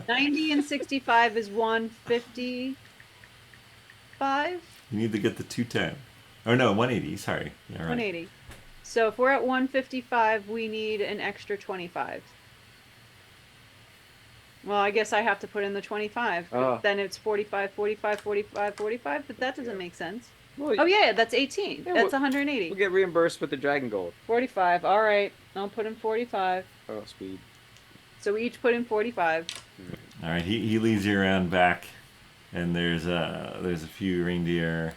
90 and 65 is 155? You need to get the 210. Or no, 180. Sorry. Yeah, right. 180. So if we're at 155, we need an extra 25. Well, I guess I have to put in the 25. Oh. Then it's 45, 45, 45, 45, but that doesn't make sense. Well, Oh, yeah, that's 18. Yeah, That's we'll 180. We'll get reimbursed with the dragon gold. 45. All right. I'll put in 45. Oh, sweet. So we each put in 45. All right. He leads you around back, and there's a few reindeer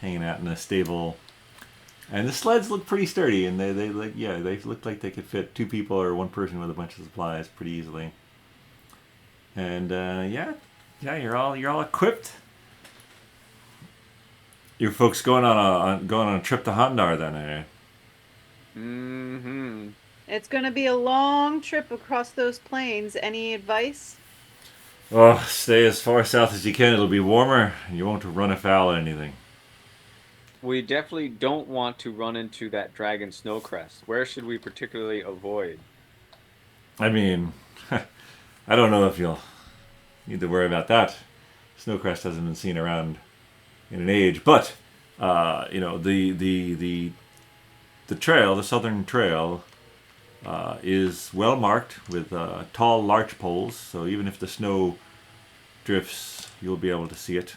hanging out in a stable, and the sleds look pretty sturdy, and they look like they could fit 2 people or 1 person with a bunch of supplies pretty easily. And you're all equipped. You folks going on a trip to Handar then, eh? Mm-hmm. It's going to be a long trip across those plains. Any advice? Oh, stay as far south as you can. It'll be warmer, and you won't run afoul of anything. We definitely don't want to run into that dragon snowcrest. Where should we particularly avoid? I mean, I don't know if you'll need to worry about that. Snowcrest hasn't been seen around in an age, but the trail, the southern trail, is well marked with tall larch poles. So even if the snow drifts, you'll be able to see it.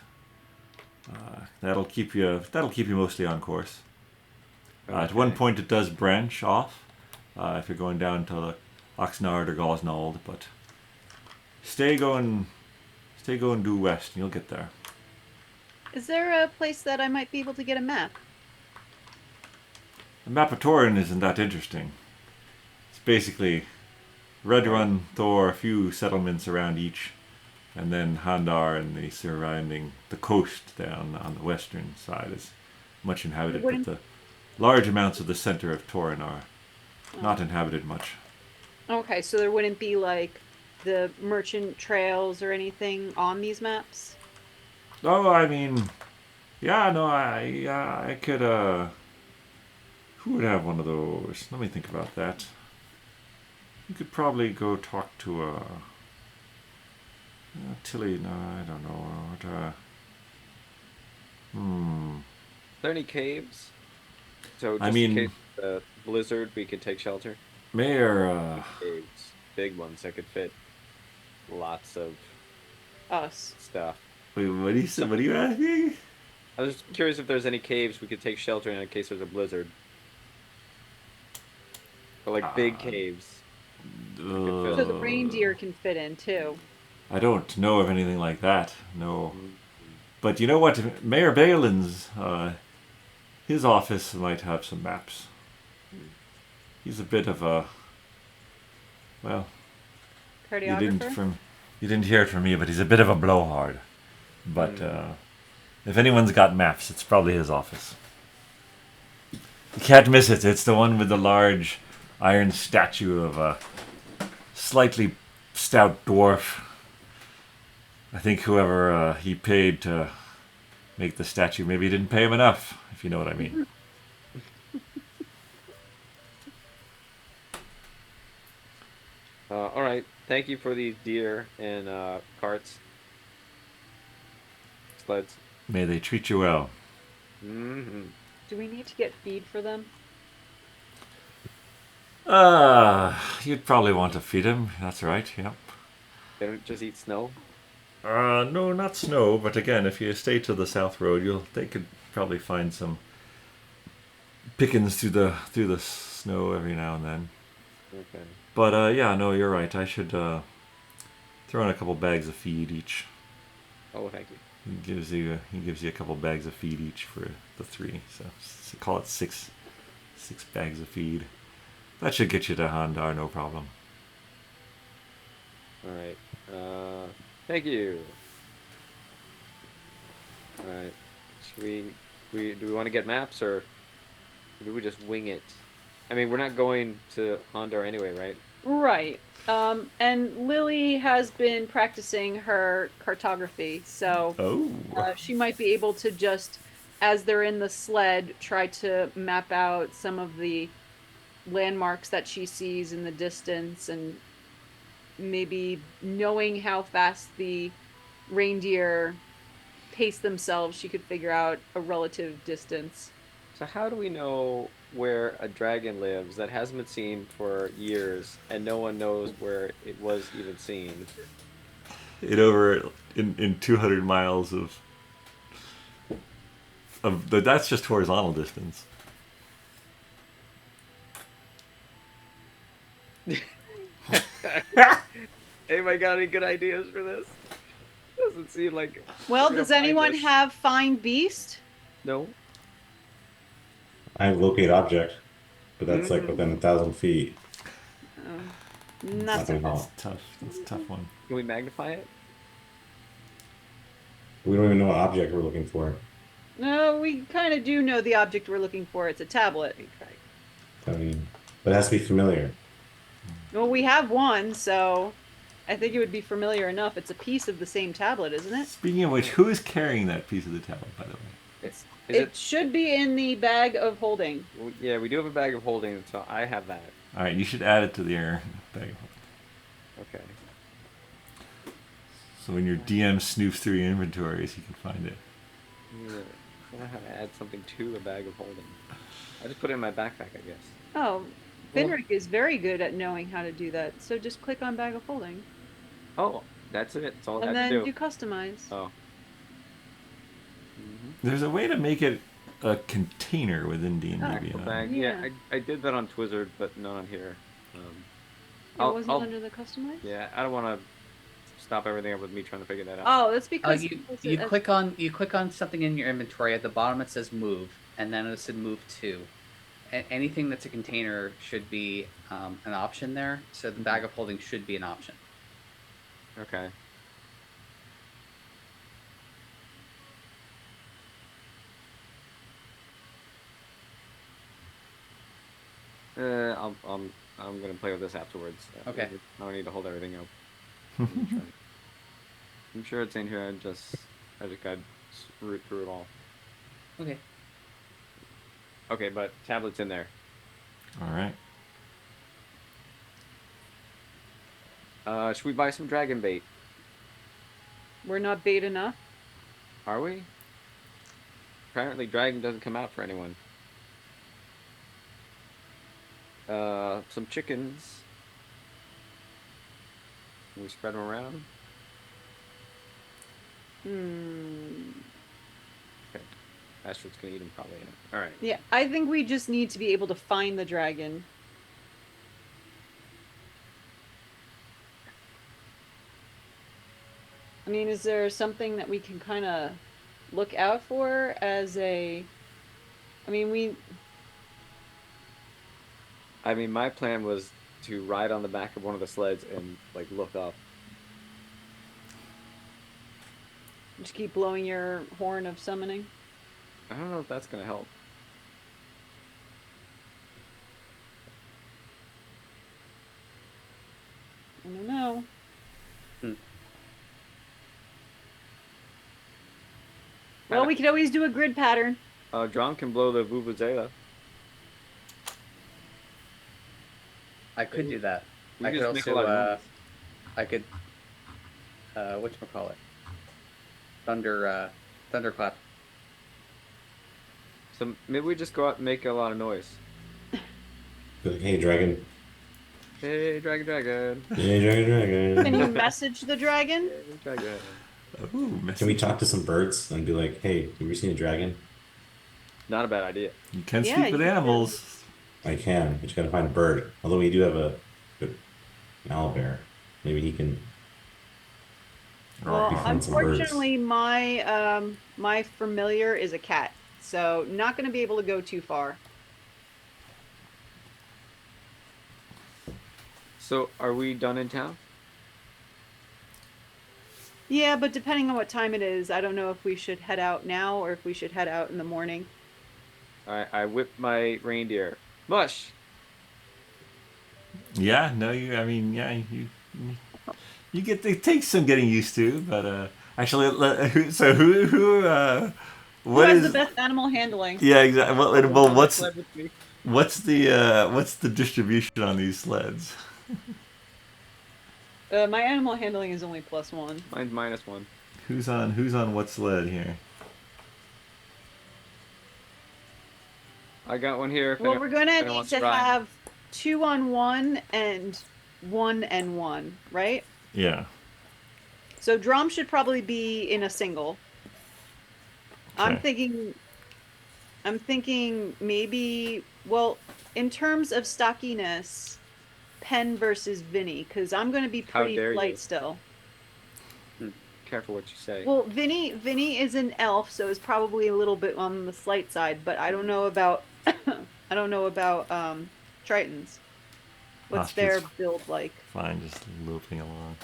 That'll keep you mostly on course. At one point, it does branch off if you're going down to Oxnard or Gosnald, but stay going due west, and you'll get there. Is there a place that I might be able to get a map? The map of Torin isn't that interesting. It's basically Redrun, Thor, a few settlements around each, and then Handar and the coast down on the western side is much inhabited, but the large amounts of the center of Torin are not inhabited much. Okay, so there wouldn't be like the merchant trails or anything on these maps? Oh, I mean, yeah, no, I could, who would have one of those? Let me think about that. You could probably go talk to, Tilly, no, I don't know. Are there any caves? So just I mean, in case of the blizzard, we could take shelter? Mayor, Caves. Big ones that could fit lots of Us. stuff. wait, what are you asking? I was just curious if there's any caves we could take shelter in case there's a blizzard. Or like big caves. So the reindeer can fit in too. I don't know of anything like that, no. But you know what? Mayor Balin's, his office might have some maps. He's a bit of a, well, Cartographer? you didn't hear it from me, but he's a bit of a blowhard. But if anyone's got maps, it's probably his office. You can't miss it. It's the one with the large iron statue of a slightly stout dwarf. I think whoever he paid to make the statue maybe didn't pay him enough, if you know what I mean. All right. Thank you for these deer and carts. Sleds. May they treat you well. Mm-hmm. Do we need to get feed for them? You'd probably want to feed him. That's right, yep. They don't just eat snow? No, not snow, but again, if you stay to the south road, they could probably find some pickings through the snow every now and then. Okay. But yeah, no, you're right. I should throw in a couple bags of feed each. Oh, thank you. He gives you a couple bags of feed each for the 3, so call it six bags of feed. That should get you to Handar, no problem. All right. Thank you. All right. Should do we want to get maps or do we just wing it? I mean, we're not going to Hondor anyway, right? Right. And Lily has been practicing her cartography, so Oh. she might be able to just, as they're in the sled, try to map out some of the landmarks that she sees in the distance, and maybe knowing how fast the reindeer pace themselves, she could figure out a relative distance. So how do we know where a dragon lives that hasn't been seen for years, and no one knows where it was even seen? In 200 miles that's just horizontal distance. Anybody got any good ideas for this? Doesn't seem like. Well, we're does gonna find anyone this. have Find Beast? No. I have locate object, but that's like within 1,000 feet. Not so gonna help. That's tough. That's a tough one. Can we magnify it? We don't even know what object we're looking for. No, we kind of do know the object we're looking for. It's a tablet. I mean, but it has to be familiar. Well, we have one, so I think it would be familiar enough. It's a piece of the same tablet, isn't it? Speaking of which, who is carrying that piece of the tablet, by the way? Is It should be in the bag of holding. Yeah, we do have a bag of holding, so I have that. All right, you should add it to the air bag. Okay. So when your DM snoofs through your inventories, he can find it. Yeah. I don't know how to add something to a bag of holding. I just put it in my backpack, I guess. Oh, Finric is very good at knowing how to do that. So just click on bag of holding. Oh, that's it. That's all I And have then to do do. customize. Oh. There's a way to make it a container within D&D Actual Beyond. bag. Yeah. Yeah, I did that on Twizzard, but not on here. It wasn't under the customize? Yeah, I don't want to stop everything up with me trying to figure that out. Oh, that's because You click on something in your inventory. At the bottom it says move, and then it said move to. Anything that's a container should be an option there. So the bag of holding should be an option. Okay. I'm gonna play with this afterwards. Okay. I don't need to hold everything up. I'm sure it's in here. I just gotta root through it all. Okay. Okay, but tablet's in there. All right. Should we buy some dragon bait? we're not bait enough. Are we? Apparently, dragon doesn't come out for anyone. Some chickens. Can we spread them around? Okay. Astrid's gonna eat them probably. All right. Yeah, I think we just need to be able to find the dragon. I mean, is there something that we can kind of look out for as a... I mean, my plan was to ride on the back of one of the sleds and like look up. just keep blowing your horn of summoning. I don't know if that's gonna help. I don't know. Well, we could always do a grid pattern. Dromm can blow the vuvuzela. I could do that. You I could just make a lot also, of noise. I could, whatchamacallit? Thunderclap. So maybe we just go out and make a lot of noise. Be like, hey, dragon. Hey, dragon, dragon. Hey, dragon, Can you dragon. message the dragon? Hey, dragon. Ooh, Can we talk to some birds and be like, hey, have you seen a dragon? Not a bad idea. You can Yeah, speak with you can. animals. I can. You just gotta find a bird. Although we do have an owlbear. Maybe he can. Well, befriend some birds. unfortunately, my familiar is a cat, so not going to be able to go too far. So, are we done in town? Yeah, but depending on what time it is, I don't know if we should head out now or if we should head out in the morning. Alright, I whip my reindeer. Mush! Yeah, no, I mean, yeah, you get, it takes some getting used to, but, actually, so Who what has the is, best animal handling? yeah, exactly, well, On the sled with me. what's the distribution on these sleds? My animal handling is only +1. Mine's -1. Who's on what sled here? I got one here. Well, we're gonna anyone need wants to ride. have 2 on 1 and 1 and 1, right? Yeah. So Dromm should probably be in a single. I'm Okay. thinking maybe, well, in terms of stockiness, Pen versus Vinny, because I'm going to be How pretty dare light you. still. Careful what you say. Well, Vinny is an elf, so it's probably a little bit on the slight side, but I don't know about I don't know about tritons. What's Ostriches. their build like? Fine, just looping along.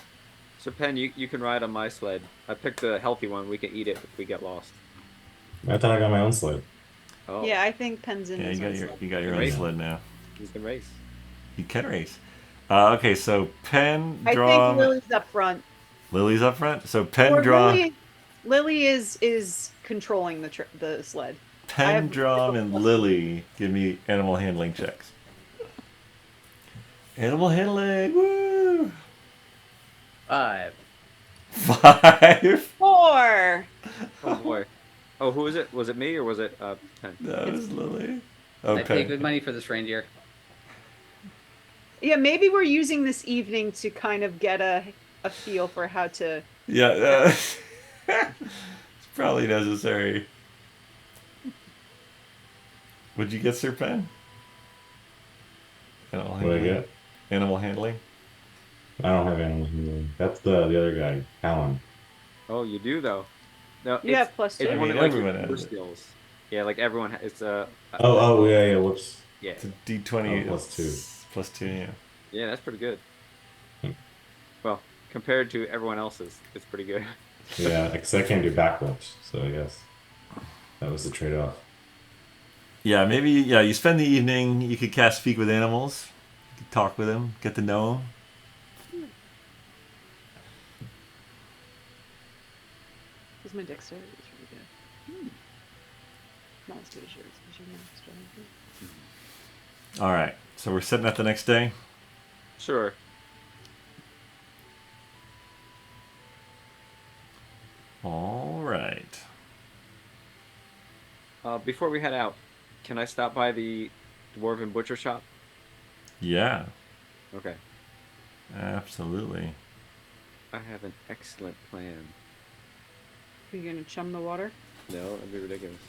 So Pen, you can ride on my sled. I picked the healthy one. We can eat it if we get lost. I thought I got my own sled. Oh. Yeah, I think Pen's in Yeah, his you got own your sled. you got your own Race. sled now. You can race. You can race. Okay, so Pen, I think Dromm, Lily's up front. Lily's up front. So Pen, Or Dromm, Lily is controlling the sled. Pen, Dromm, and Lily give me animal handling checks. Animal handling, woo! 5. 5. 4. Oh boy. Oh, who was it? Was it me or was it Pen? That was Lily. I pay Okay. good money for this reindeer. Yeah, maybe we're using this evening to kind of get a feel for how to. Yeah, it's probably necessary. What'd you get, Sir Pen? Animal What do I handling. get? Animal handling. I don't have animal handling. That's the other guy, Alan. Oh, you do though. No, You have +2. It's I one mean, of like everyone your has core it. skills. Yeah, like everyone. It's Oh, yeah, whoops. yeah. It's a D20 Oh, +2. +2, yeah. Yeah, that's pretty good. Hmm. Well, compared to everyone else's, it's pretty good. Yeah, because I can't do backflips, so I guess that was the trade-off. Yeah, maybe, yeah, you spend the evening, you could cast Speak with Animals, you could talk with them, get to know them. Because my dexterity is really good. Not as good as yours, because you're not strong. All right, so we're setting up the next day. Sure. All right. Before we head out, can I stop by the dwarven butcher shop? Yeah, Okay. absolutely. I have an excellent plan. Are you going to chum the water? No, that'd be ridiculous.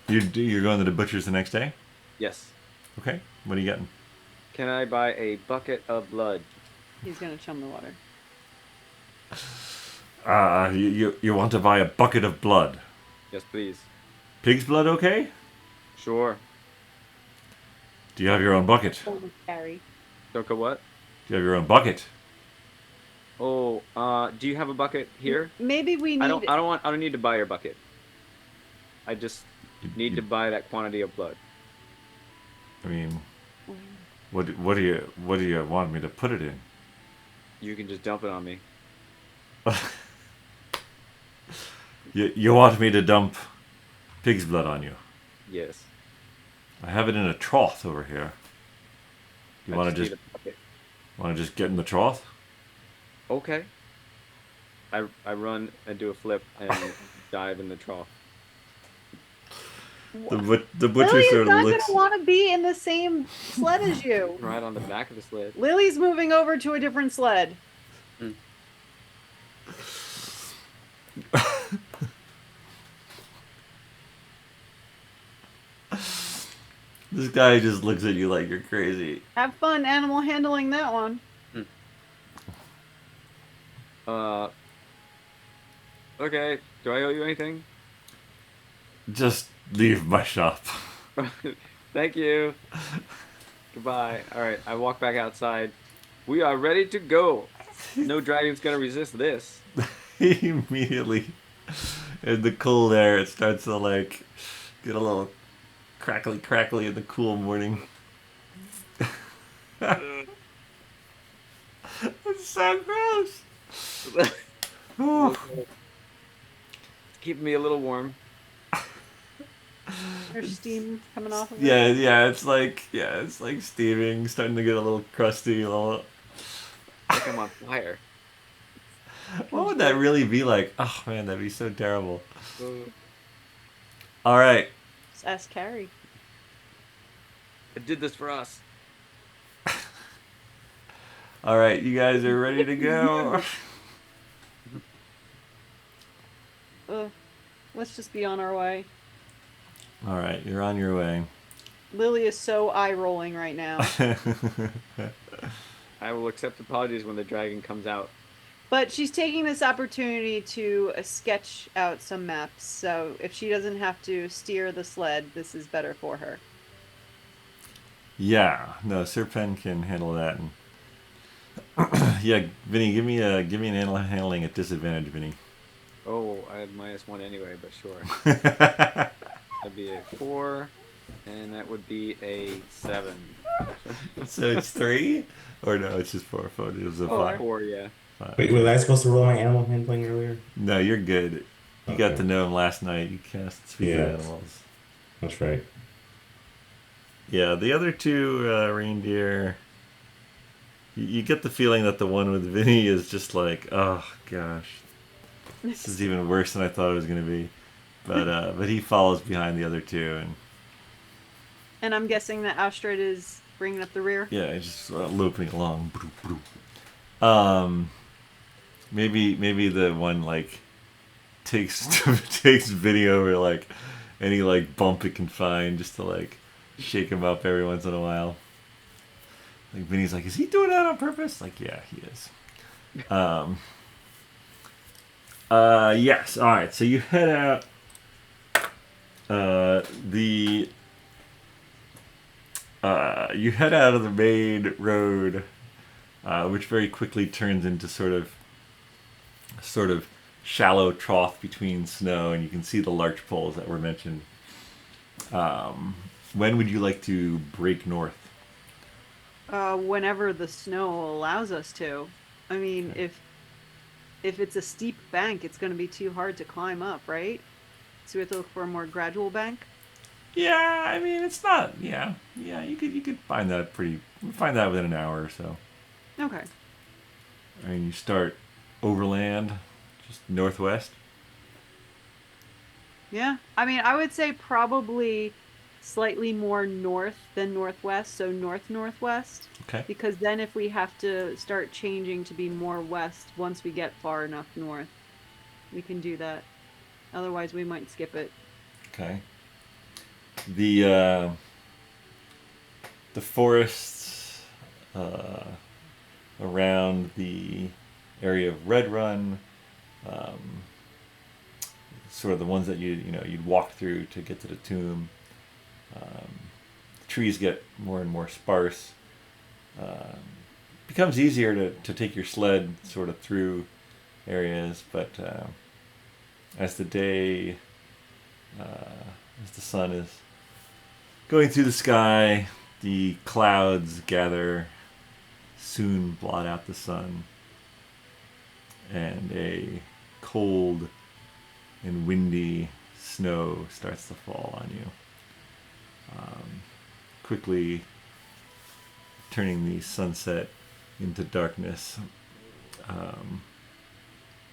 You're going to the butcher's the next day? Yes. Okay, what are you getting? Can I buy a bucket of blood? He's going to chum the water. You want to buy a bucket of blood. Yes, please. Pig's blood, okay? Sure. Do you have your own bucket? Carry. Don't go what? Do you have your own bucket? Oh, do you have a bucket here? Maybe we need. I don't need to buy your bucket. I just need to buy that quantity of blood. I mean, what do you want me to put it in? You can just dump it on me. You want me to dump pig's blood on you? Yes. I have it in a trough over here. You I want to need just a bucket. want to just get in the trough? Okay. I run and do a flip and dive in the trough. The butcher Lily's sort of not going looks. to want to be in the same sled as you. Right on the back of the sled. Lily's moving over to a different sled. This guy just looks at you like you're crazy. Have fun animal handling that one. Okay. Do I owe you anything? Just leave my shop. Thank you. Goodbye. All right. I walk back outside. We are ready to go. No dragon's gonna resist this. He immediately, in the cold air, it starts to like get a little crackly in the cool morning. It's so gross. It's keeping me a little warm. There's steam coming off of it. Yeah, it's like steaming, starting to get a little crusty. Like I'm on fire. What would that really be like? Oh man, that'd be so terrible. Uh, All right. Just ask Carrie. I did this for us. All right, you guys are ready to go. Let's just be on our way. All right, you're on your way. Lily is so eye rolling right now. I will accept apologies when the dragon comes out. But she's taking this opportunity to sketch out some maps, so if she doesn't have to steer the sled, this is better for her. Yeah, no, Sir Pen can handle that. And yeah, Vinny, give me an handling at disadvantage, Vinny. Oh, I had -1 anyway, but sure. That'd be a 4, and that would be a 7. So it's 3, or no? It's just 4. It was a 5. 4, yeah. 5. Wait, was I supposed to roll my animal handling earlier? No, you're good. You got to know him last night. You cast Speak of Animals. That's right. Yeah, the other two reindeer. You get the feeling that the one with Vinny is just like, oh gosh, this is even worse than I thought it was going to be. But he follows behind the other two, And I'm guessing that Astrid is bringing up the rear. yeah, he's just looping along. Maybe the one like takes Vinny over like any like bump it can find just to like shake him up every once in a while. Like Vinny's like, is he doing that on purpose? Like, yeah, he is. Yes. All right. So you head out. You head out of the main road, which very quickly turns into sort of shallow trough between snow, and you can see the larch poles that were mentioned. When would you like to break north? Whenever the snow allows us to. I mean, Okay. if it's a steep bank, it's going to be too hard to climb up, right? So we have to look for a more gradual bank. Yeah, I mean it's not. Yeah. You could find that within an hour or so. Okay. I mean, you start overland, just northwest. Yeah. I mean, I would say probably slightly more north than northwest, so northwest. Okay. Because then if we have to start changing to be more west once we get far enough north, we can do that. Otherwise, we might skip it. Okay. The forests around the area of Redrun, sort of the ones that you'd walk through to get to the tomb. The trees get more and more sparse. Becomes easier to take your sled sort of through areas, but as the day, as the sun is going through the sky, the clouds gather, soon blot out the sun, and a cold and windy snow starts to fall on you, quickly turning the sunset into darkness.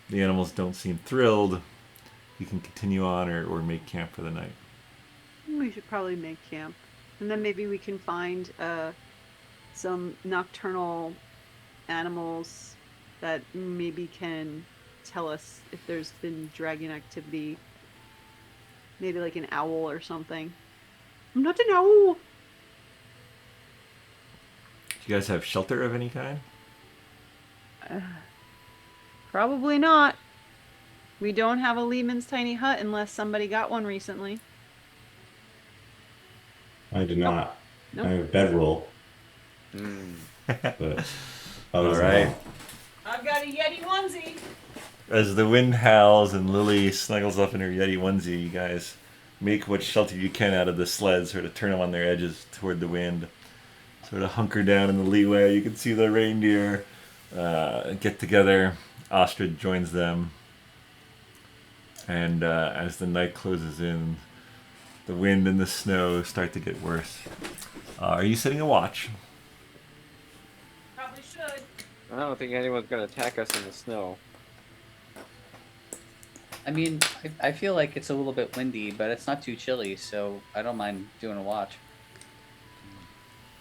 The animals don't seem thrilled. You can continue on or make camp for the night. We should probably make camp. And then maybe we can find some nocturnal animals that maybe can tell us if there's been dragon activity. Maybe like an owl or something. I'm not an owl! Do you guys have shelter of any kind? Probably not. We don't have a Lehman's tiny hut unless somebody got one recently. I do not. Nope. I have a bedroll. But All right. I've got a Yeti onesie. As the wind howls and Lily snuggles up in her Yeti onesie, you guys make what shelter you can out of the sleds, sort of turn them on their edges toward the wind, so sort of hunker down in the leeway. You can see the reindeer get together. Ostrich joins them. And as the night closes in, the wind and the snow start to get worse. Are you setting a watch? Probably should. I don't think anyone's gonna attack us in the snow. I mean, I feel like it's a little bit windy, but it's not too chilly, so I don't mind doing a watch.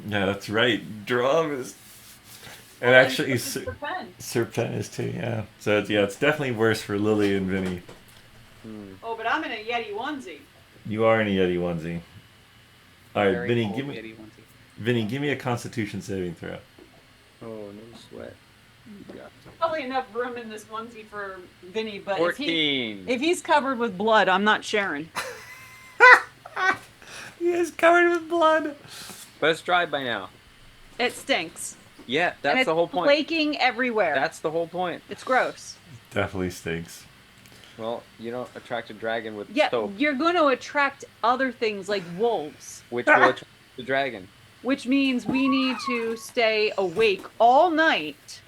Yeah, that's right. Dromm is... And Well, actually, Serpent is too, yeah. So, it's definitely worse for Lily and Vinny. Oh, but I'm in a Yeti onesie. You are in a Yeti onesie. All right, Very Vinny, cold give me... Yeti onesie. Vinny, give me a Constitution saving throw. Oh, no sweat. Yeah. Probably enough room in this onesie for Vinny, but 14. if he's covered with blood, I'm not sharing. He is covered with blood. But it's dry by now. It stinks. Yeah, And that's it's the whole point. flaking everywhere. That's the whole point. It's gross. Definitely stinks. Well, you don't attract a dragon with Yeah, soap, you're going to attract other things like wolves, which will attract the dragon. which means we need to stay awake all night.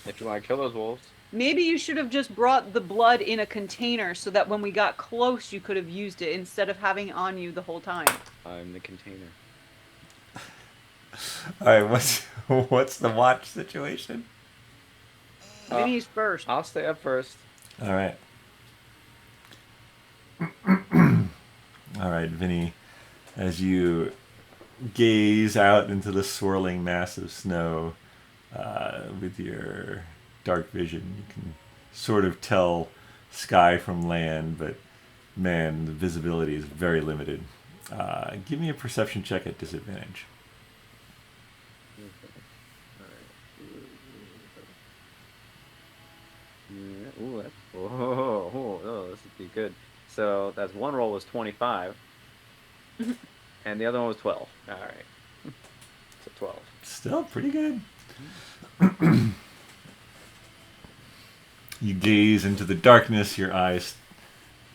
If you want to kill those wolves. Maybe you should have just brought the blood in a container so that when we got close, you could have used it instead of having it on you the whole time. I'm the container. All right, what's the watch situation? Vinny's first. I'll stay up first. All right. All right, Vinny, as you gaze out into the swirling mass of snow with your dark vision, you can sort of tell sky from land, but man, the visibility is very limited. Give me a perception check at disadvantage. Ooh, this would be good. So that's one roll was 25, and the other one was 12. All right, so 12. Still pretty good. You gaze into the darkness, your eyes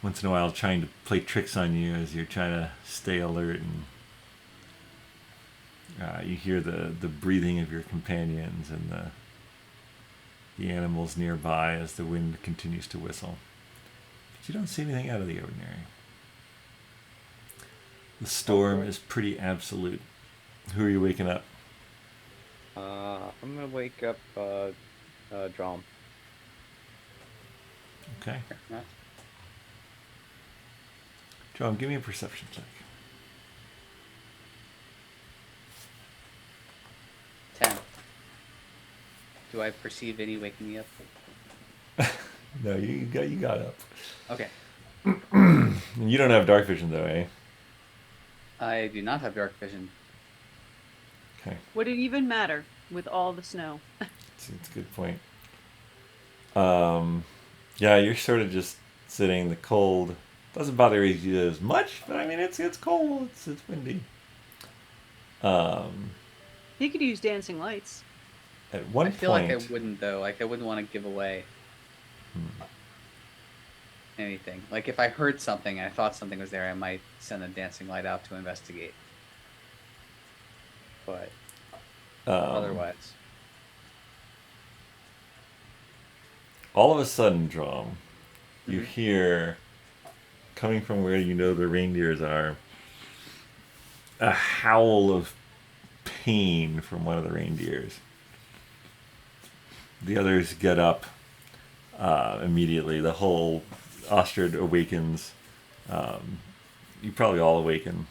once in a while trying to play tricks on you as you're trying to stay alert, and you hear the breathing of your companions and the animals nearby as the wind continues to whistle. But you don't see anything out of the ordinary. The storm is pretty absolute. Who are you waking up? I'm gonna wake up Dromm. Okay. Yeah. John, give me a perception check. 10. Do I perceive any waking me up? No, you got up. Okay. You don't have dark vision though, eh? I do not have dark vision. Okay. Would it even matter with all the snow? It's a good point. Yeah, you're sort of just sitting in the cold. Doesn't bother you as much, but I mean it's cold. It's windy. He could use dancing lights. At one I feel point, like I wouldn't though. Like I wouldn't want to give away anything. Like if I heard something and I thought something was there, I might send a dancing light out to investigate. But otherwise, all of a sudden, Dromm, you hear, coming from where you know the reindeers are, a howl of pain from one of the reindeers. The others get up immediately. The whole ostrich awakens. You probably all awaken.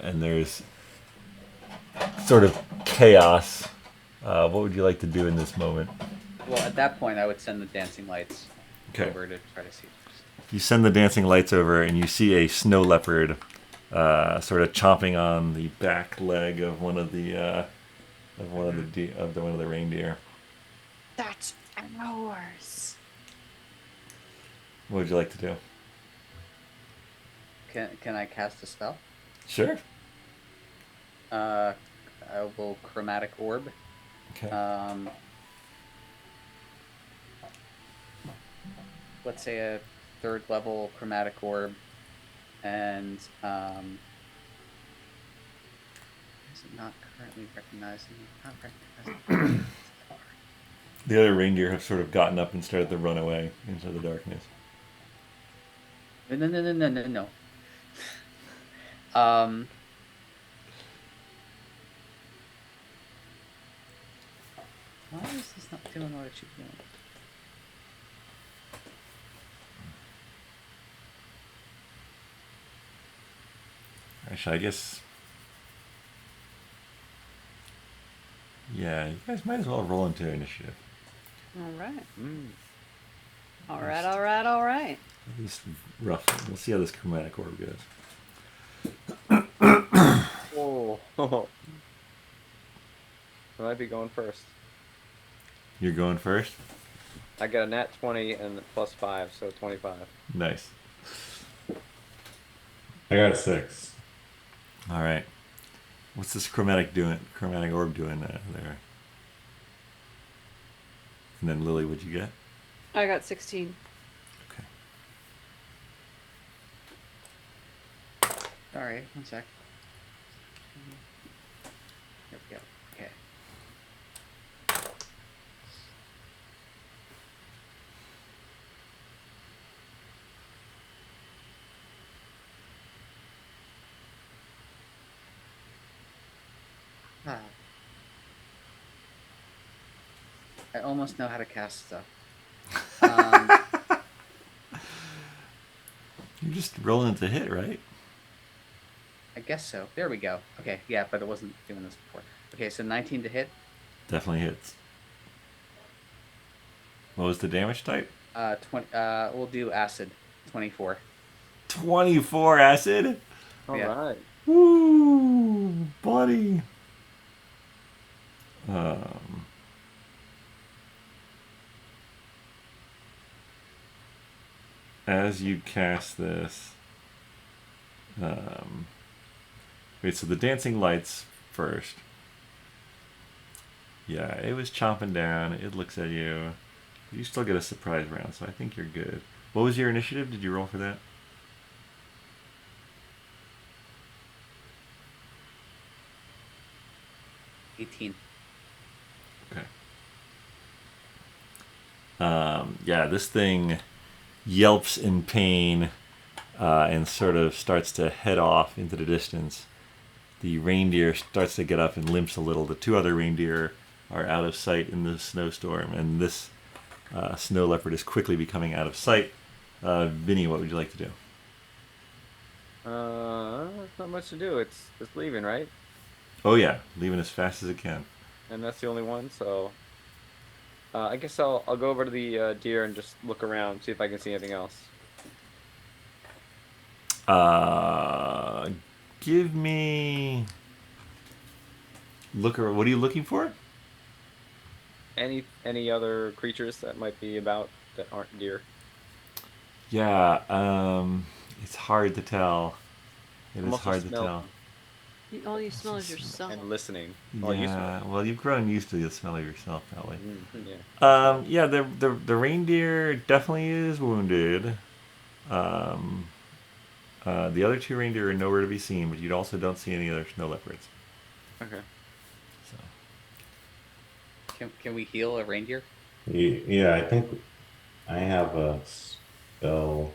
And there's sort of chaos. What would you like to do in this moment? well, at that point, I would send the dancing lights Okay. over to try to see. You send the dancing lights over, and you see a snow leopard sort of chomping on the back leg of one of the one of the reindeer. That's ours. What would you like to do? Can I cast a spell? Sure. I will chromatic orb. Okay. Let's say a 3rd level chromatic orb, and Is it not currently recognizing? Not recognizing. The other reindeer have sort of gotten up and started to run away into the darkness. No. Why is this not doing what it should be doing? Actually, I guess... Yeah, you guys might as well roll into initiative. All right. Mm. All right. At least roughly. We'll see how this chromatic orb goes. Whoa. I might be going first. You're going first? I got a nat 20 and plus 5, so 25. Nice. I got a 6. All right. What's this chromatic orb doing there? And then Lily, what'd you get? I got 16. Okay. Sorry, one sec. Here we go. Okay. I almost know how to cast stuff. You're just rolling to hit, right? I guess so. There we go. Okay, yeah, but it wasn't doing this before. Okay, so 19 to hit. Definitely hits. What was the damage type? 20. We'll do acid. 24. 24 acid? All Yeah. right. Woo, buddy. As you cast this, wait, so the dancing lights first. Yeah, it was chomping down. It looks at you. You still get a surprise round, so I think you're good. What was your initiative? Did you roll for that? $18. Okay. Yeah, this thing yelps in pain and sort of starts to head off into the distance. The reindeer starts to get up and limps a little. The two other reindeer are out of sight in the snowstorm, and this snow leopard is quickly becoming out of sight. Vinny, what would you like to do? There's not much to do. It's leaving, right? Oh yeah, leaving as fast as it can. And that's the only one, so I guess I'll go over to the deer and just look around, see if I can see anything else. Give me what are you looking for? Any other creatures that might be about that aren't deer? Yeah, it's hard to tell. It I'm is also hard to smell- tell. All you smell is yourself. And listening. Well, you smell Yeah, well, you've grown used to the smell of yourself, probably. it. Yeah. Yeah, the reindeer definitely is wounded. The other two reindeer are nowhere to be seen, but you also don't see any other snow leopards. Okay. So. Can we heal a reindeer? Yeah, I think I have a spell.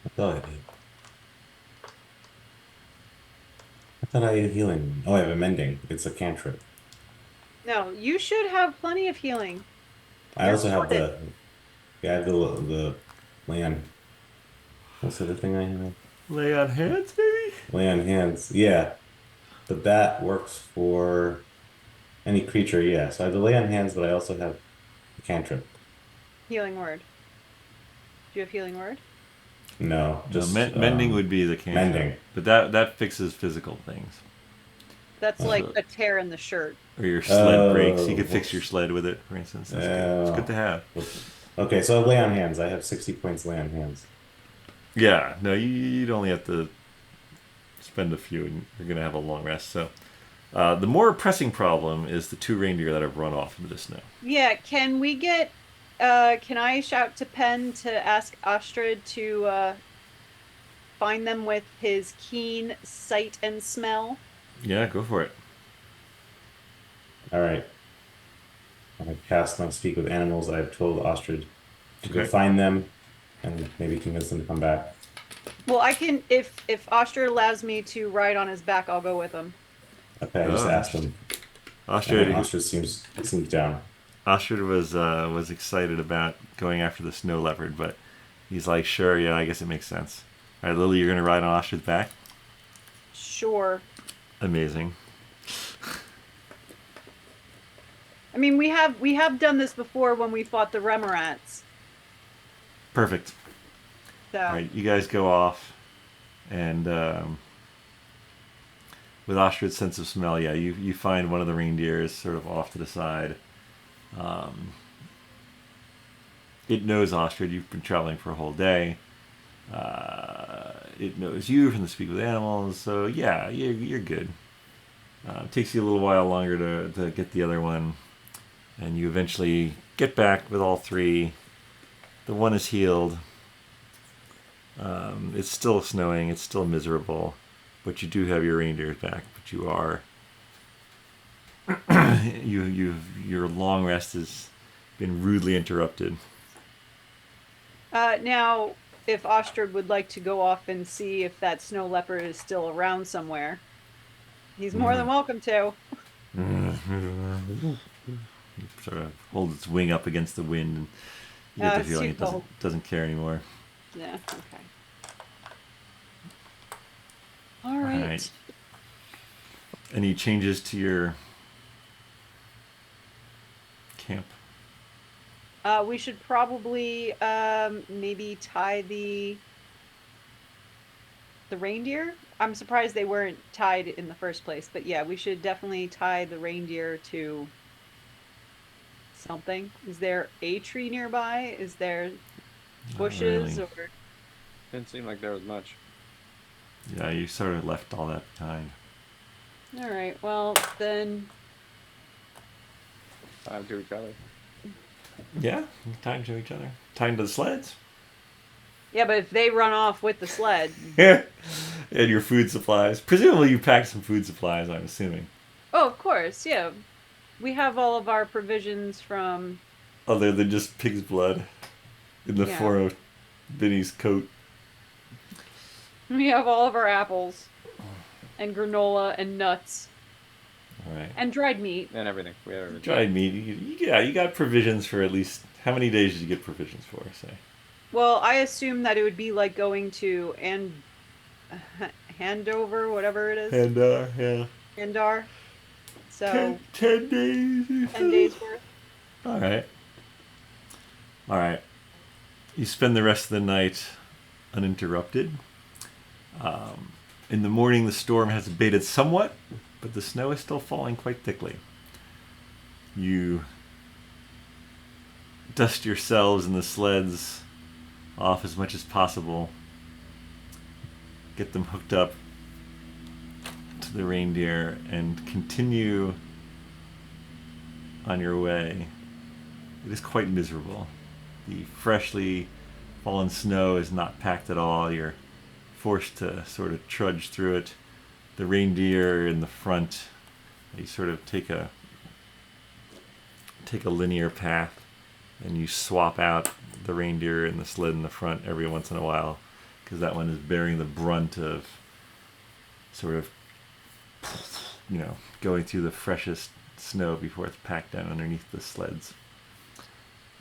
I thought I did. I thought I had healing. Oh, I have a mending. It's a cantrip. No, you should have plenty of healing. I also have the. Yeah, I have the land. What's the other thing I have? Lay on hands, maybe? Lay on hands. Yeah, but that works for any creature. Yeah, so I have the lay on hands, but I also have the cantrip. Healing word. Do you have healing word? No, just mending would be the cantrip. mending. But that fixes physical things. That's like a tear in the shirt. Or your sled breaks. You could whoops. fix your sled with it, for instance. That's good. It's good to have. Okay, so lay on hands. I have 60 points lay on hands. Yeah, no, you'd only have to spend a few, and you're going to have a long rest. So, the more pressing problem is the two reindeer that have run off into the snow. Yeah, can we get... can I shout to Penn to ask Astrid to find them with his keen sight and smell. Yeah, go for it. All right. I cast on Speak with Animals. I've told Ostrich to go Okay. find them and maybe convince them to come back. Well, I can if Oster allows me to ride on his back, I'll go with him. Okay, I just Oh, asked him. Ostrich, And Ostrich seems down. Ostrich was excited about going after the snow leopard, but he's like, sure, yeah, I guess it makes sense. All right, Lily, you're gonna ride on Ostrich's back. Sure. Amazing. I mean, we have done this before when we fought the Remorants. Perfect. So. All right, you guys go off, and with Ostrich's sense of smell, yeah, you find one of the reindeers sort of off to the side. It knows Ostrich. You've been traveling for a whole day. It knows you from the Speak with Animals, so yeah, you're good. It takes you a little while longer to get the other one, and you eventually get back with all three. The one is healed. It's still snowing. It's still miserable, but you do have your reindeers back. But you are your long rest has been rudely interrupted. Now, if Ostrich would like to go off and see if that snow leopard is still around somewhere, he's more than welcome to. Sort of holds its wing up against the wind, and you get the It's feeling too it doesn't care anymore. Yeah. Okay. All right. Any changes to your camp? We should probably maybe tie the reindeer. I'm surprised they weren't tied in the first place, but yeah, we should definitely tie the reindeer to something. Is there a tree nearby? Is there bushes really. or? Didn't seem like there was much. Yeah, you sort of left all that behind. All right. Well, then. Time to each other. Yeah, tying to each other. Tying to the sleds. Yeah, but if they run off with the sled. And your food supplies. Presumably you packed some food supplies, I'm assuming. Oh, of course. Yeah. We have all of our provisions from. Other than just pig's blood in the form of Vinny's coat. We have all of our apples and granola and nuts. All right. And dried meat. And everything. We have everything. Dried meat. You got provisions for at least... How many days did you get provisions for, say? Well, I assume that it would be like going to Handover, whatever it is. Handar, yeah. Handar. So 10 days. 10 days worth. All right. You spend the rest of the night uninterrupted. In the morning, the storm has abated somewhat, but the snow is still falling quite thickly. You dust yourselves and the sleds off as much as possible. Get them hooked up to the reindeer and continue on your way. It is quite miserable. The freshly fallen snow is not packed at all. You're forced to sort of trudge through it. The reindeer in the front, you sort of take a linear path and you swap out the reindeer and the sled in the front every once in a while because that one is bearing the brunt of sort of going through the freshest snow before it's packed down underneath the sleds.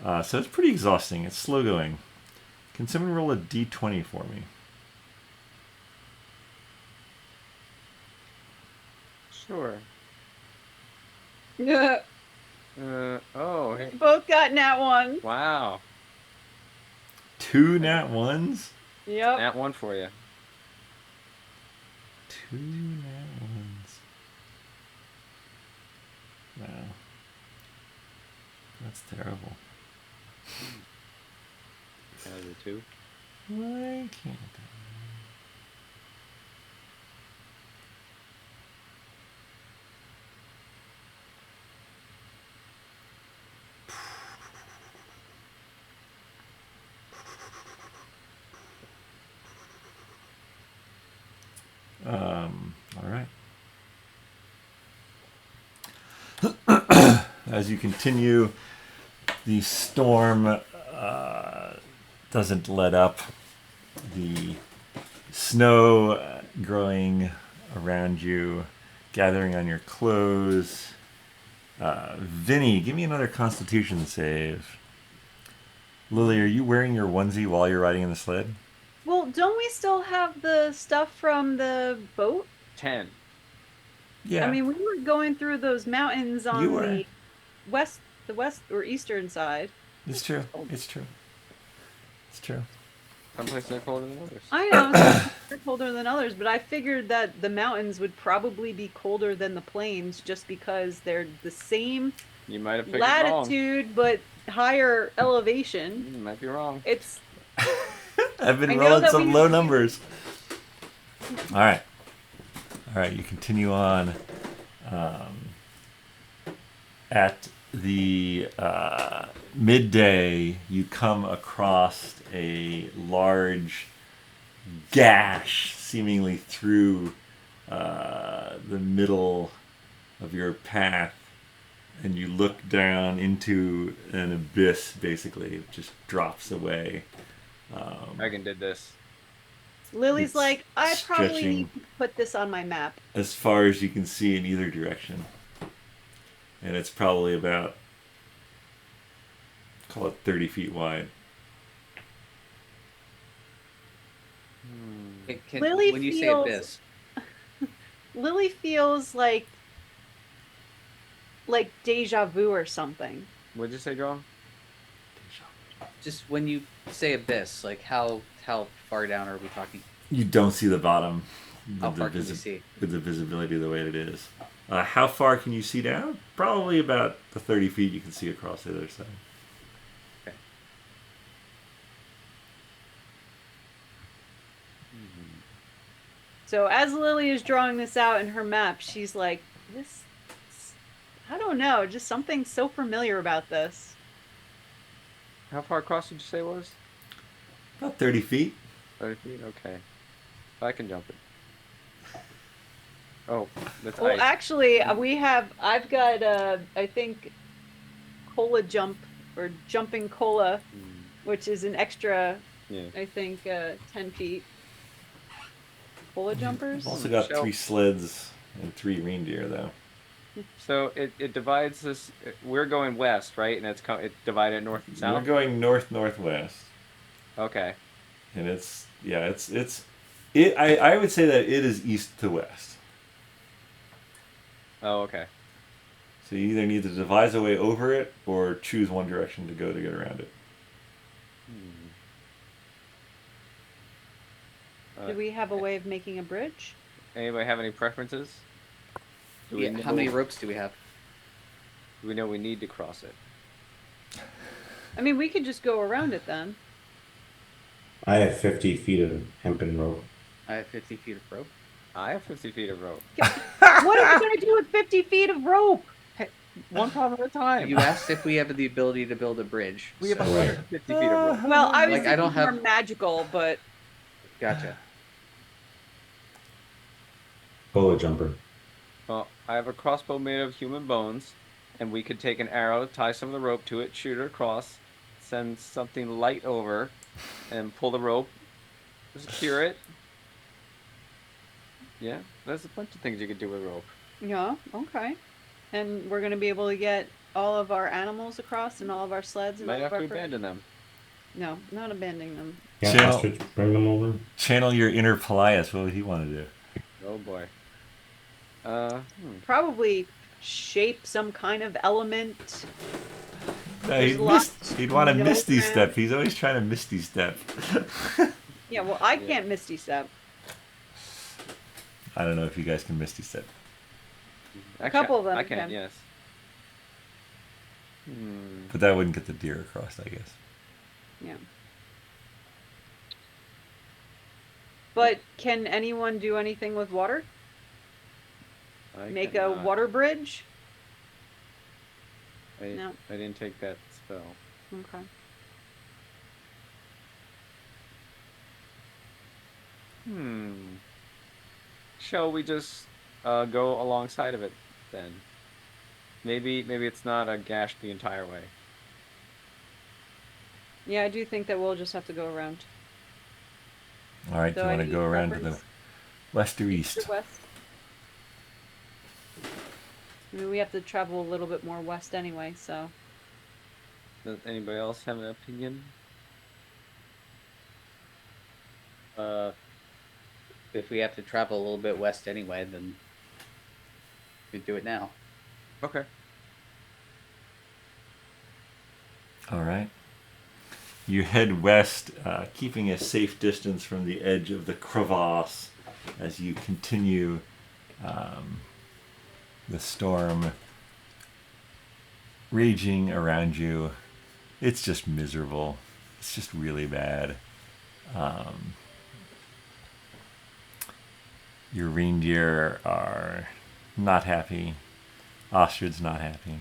So it's pretty exhausting. It's slow going. Can someone roll a d20 for me? Sure. Yeah. Oh. Hey. Both got nat one. Wow. 2 nat ones? Yep. Nat one for you. 2 nat ones. Wow. That's terrible. Out of the two. Why can't I? As you continue, the storm doesn't let up. The snow growing around you, gathering on your clothes. Vinny, give me another Constitution save. Lily, are you wearing your onesie while you're riding in the sled? Well, don't we still have the stuff from the boat? 10. Yeah. I mean, we were going through those mountains on You were. the west or eastern side. It's true. It's true. It's true. Some places are colder than others. I know some are colder than others, but I figured that the mountains would probably be colder than the plains just because they're the same You might have picked latitude but higher it wrong. elevation. You might be wrong. It's I've been I know rolling that some we- low numbers. All right. All right, you continue on. At the midday, you come across a large gash seemingly through the middle of your path, and you look down into an abyss. Basically, it just drops away. Megan did this. Lily's It's like, I probably stretching. need to put this on my map. As far as you can see in either direction. And it's probably about, call it 30 feet wide. Lily when you say feels- abyss, Lily feels like deja vu or something. What'd you say, Dromm? just when you say abyss, like how far down are we talking? You don't see the bottom How with, far can you see? with the visibility the way it is. How far can you see down? Probably about the 30 feet you can see across the other side. Okay. So as Lily is drawing this out in her map, she's like, this, I don't know, just something so familiar about this. How far across did you say it was? About 30 feet. 30 feet? Okay. I can jump it. Oh, that's Well, ice. actually, I've got, I think, cola jump, or jumping cola, which is an extra, Yeah. I think, 10 feet. Cola jumpers? Also got Shell. 3 sleds and 3 reindeer, though. So it divides this. We're going west, right? And it's divided north and We're south. going north-northwest. Okay. And I would say that it is east to west. Oh, okay. So you either need to devise a way over it or choose one direction to go to get around it. Do we have a way of making a bridge? Anybody have any preferences? Do we Yeah, know, how many ropes do we have? Do we know we need to cross it? I mean, we could just go around it then. I have 50 feet of hempen rope. I have 50 feet of rope. I have 50 feet of rope. What are you going to do with 50 feet of rope? One problem at a time. You asked if we have the ability to build a bridge. We have so- 150 feet of rope. Well, I was Like, I don't thinking have- more magical, but Gotcha. Cola jumper. Well, I have a crossbow made of human bones, and we could take an arrow, tie some of the rope to it, shoot it across, send something light over, and pull the rope, secure it. Yeah, there's a bunch of things you could do with rope. yeah, okay. And we're going to be able to get all of our animals across and all of our sleds and Might all have of to our abandon them. No, not abandoning them. Yeah, Channel- ostrich, bring them over. Channel your inner Paelias. What would he want to do? Oh boy. Probably shape some kind of element. He'd lots want to no misty plan. step. He's always trying to misty step. Yeah, well, I Yeah. can't misty step. I don't know if you guys can misty step. Actually, couple of them I can, can. yes. But that wouldn't get the deer across, I guess. Yeah. But can anyone do anything with water? I Make cannot. a water bridge? No. I didn't take that spell. Okay. Shall we just go alongside of it then? Maybe it's not a gash the entire way. Yeah, I do think that we'll just have to go around. All right, So do you I want to need go around to the preference. west or East east? or west? I mean, we have to travel a little bit more west anyway, so. Does anybody else have an opinion? If we have to travel a little bit west anyway, then we do it now. Okay. All right. You head west, keeping a safe distance from the edge of the crevasse as you continue the storm raging around you. It's just miserable. It's just really bad. Your reindeer are not happy. Ostred's not happy.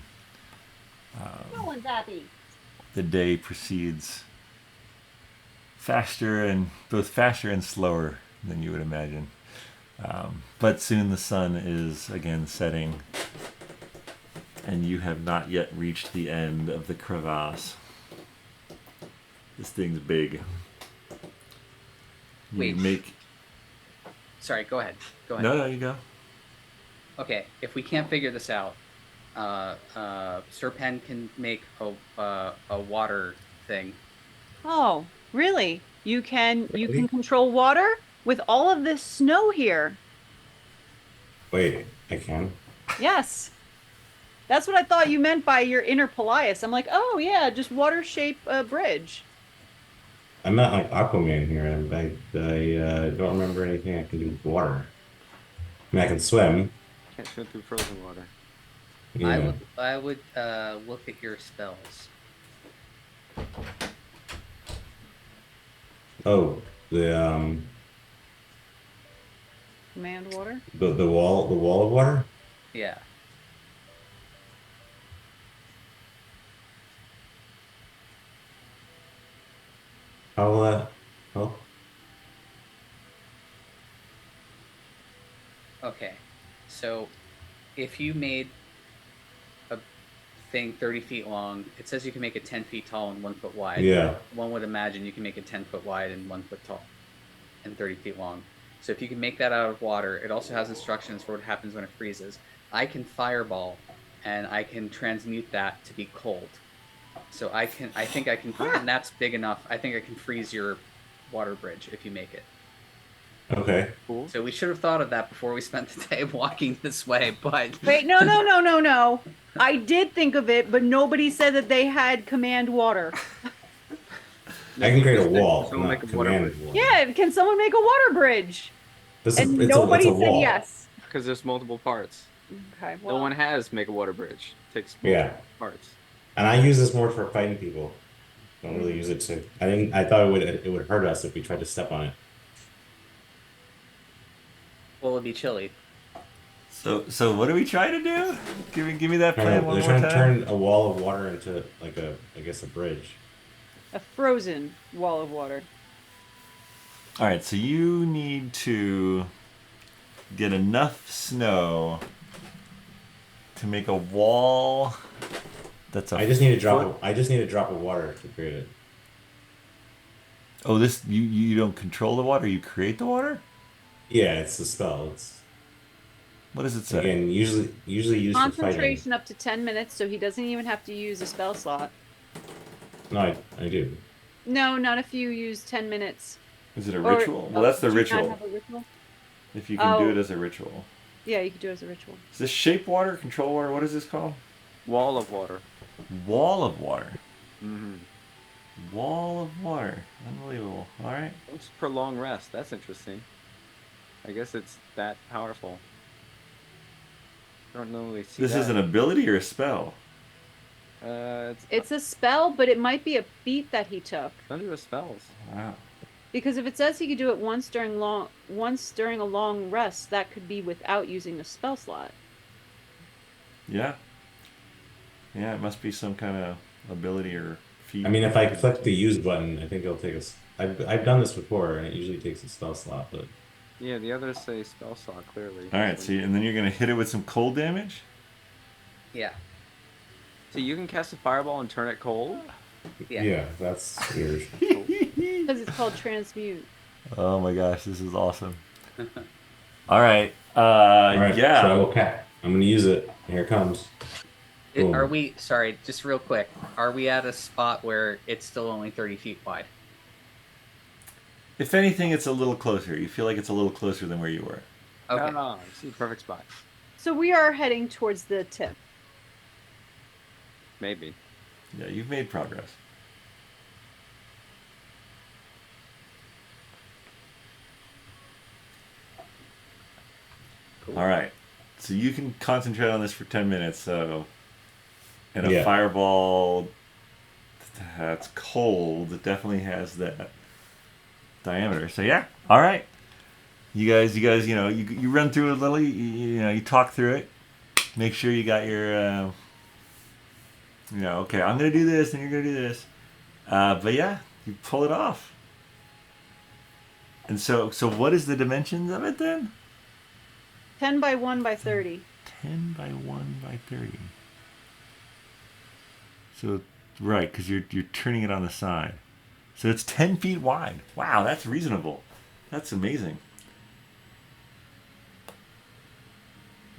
No one's happy. The day proceeds faster and slower than you would imagine. But soon the sun is again setting, and you have not yet reached the end of the crevasse. This thing's big. You Wait. Sorry, go ahead. No, you go. Okay, if we can't figure this out, Sir Pen can make a water thing. Oh, really? You can control water with all of this snow here. Wait, I can? Yes. That's what I thought you meant by your inner Paelias. I'm like, oh yeah, just water shape a bridge. I'm not like Aquaman here. I don't remember anything I can do with water. I mean, I can swim. Can't swim through frozen water. Yeah. I would look at your spells. Oh, the Command water? the wall of water? Yeah. How will that help? Okay. So if you made a thing 30 feet long, it says you can make it 10 feet tall and 1 foot wide. Yeah. One would imagine you can make it 10 foot wide and 1 foot tall and 30 feet long. So if you can make that out of water, it also has instructions for what happens when it freezes. I can fireball, and I can transmute that to be cold. So I think I can, and that's big enough. I think I can freeze your water bridge if you make it. Okay. Cool. So we should have thought of that before we spent the day walking this way, but... Wait, no. I did think of it, but nobody said that they had command water. I can create a wall, Someone not make a water command bridge. wall. Yeah, can someone make a water bridge? And It's nobody a said wall. yes. Because there's multiple parts. Okay, No one has make a water bridge. Takes multiple Yeah. parts. And I use this more for fighting people. Don't really use it to. I thought it would hurt us if we tried to step on it. Well, it'd be chilly. So what are we trying to do? Give me that plan one They're more trying to time. turn a wall of water into like a bridge. A frozen wall of water. All right, so you need to get enough snow to make a wall. That's a. I just need a drop of water to create it. Oh, this you don't control the water. You create the water. Yeah, it's a spell. It's What does it say? again usually used for fighting. Concentration up to 10 minutes, so he doesn't even have to use a spell slot. No, I do. No, not if you use 10 minutes. Is it a Or- ritual? Well, that's the do you not ritual. have a ritual? If you can do Oh. it as a ritual. Yeah, you could do it as a ritual. Is this shape water, control water? What is this called? Wall of water. Wall of water. Mm-hmm. Wall of water. Unbelievable. All right. What's prolonged rest? That's interesting. I guess it's that powerful. I don't normally see This that. is an ability or a spell? It's a spell, but it might be a feat that he took. under the spells. Wow. Because if it says he could do it once during a long rest, that could be without using a spell slot. Yeah. Yeah, it must be some kind of ability or feat. I mean, if I click the use button, I think it'll take us. I've done this before, and it usually takes a spell slot, but Yeah, the others say spell slot clearly. All right, see, and then you're gonna hit it with some cold damage. Yeah. So you can cast a fireball and turn it cold? Yeah, that's weird. Because it's called transmute. Oh my gosh, this is awesome. All right. All right, so I Yeah. will I'm gonna use it. Here it comes. Boom. Are we, sorry, just real quick, are we at a spot where it's still only 30 feet wide? If anything, it's a little closer. You feel like it's a little closer than where you were. Okay. Oh, this is a perfect spot. So we are heading towards the tip. Maybe. Yeah, you've made progress. Cool. All right. So you can concentrate on this for 10 minutes. So, and a Yeah. fireball that's cold, it definitely has that diameter. So yeah. All right. You guys, you run through it a little. You talk through it. Make sure you got your, okay, I'm gonna do this and you're gonna do this. But yeah, you pull it off. And so what is the dimensions of it then? 10 by 1 by 30. 10 by 1 by 30. So, right, because you're turning it on the side. So it's 10 feet wide. Wow, that's reasonable. That's amazing.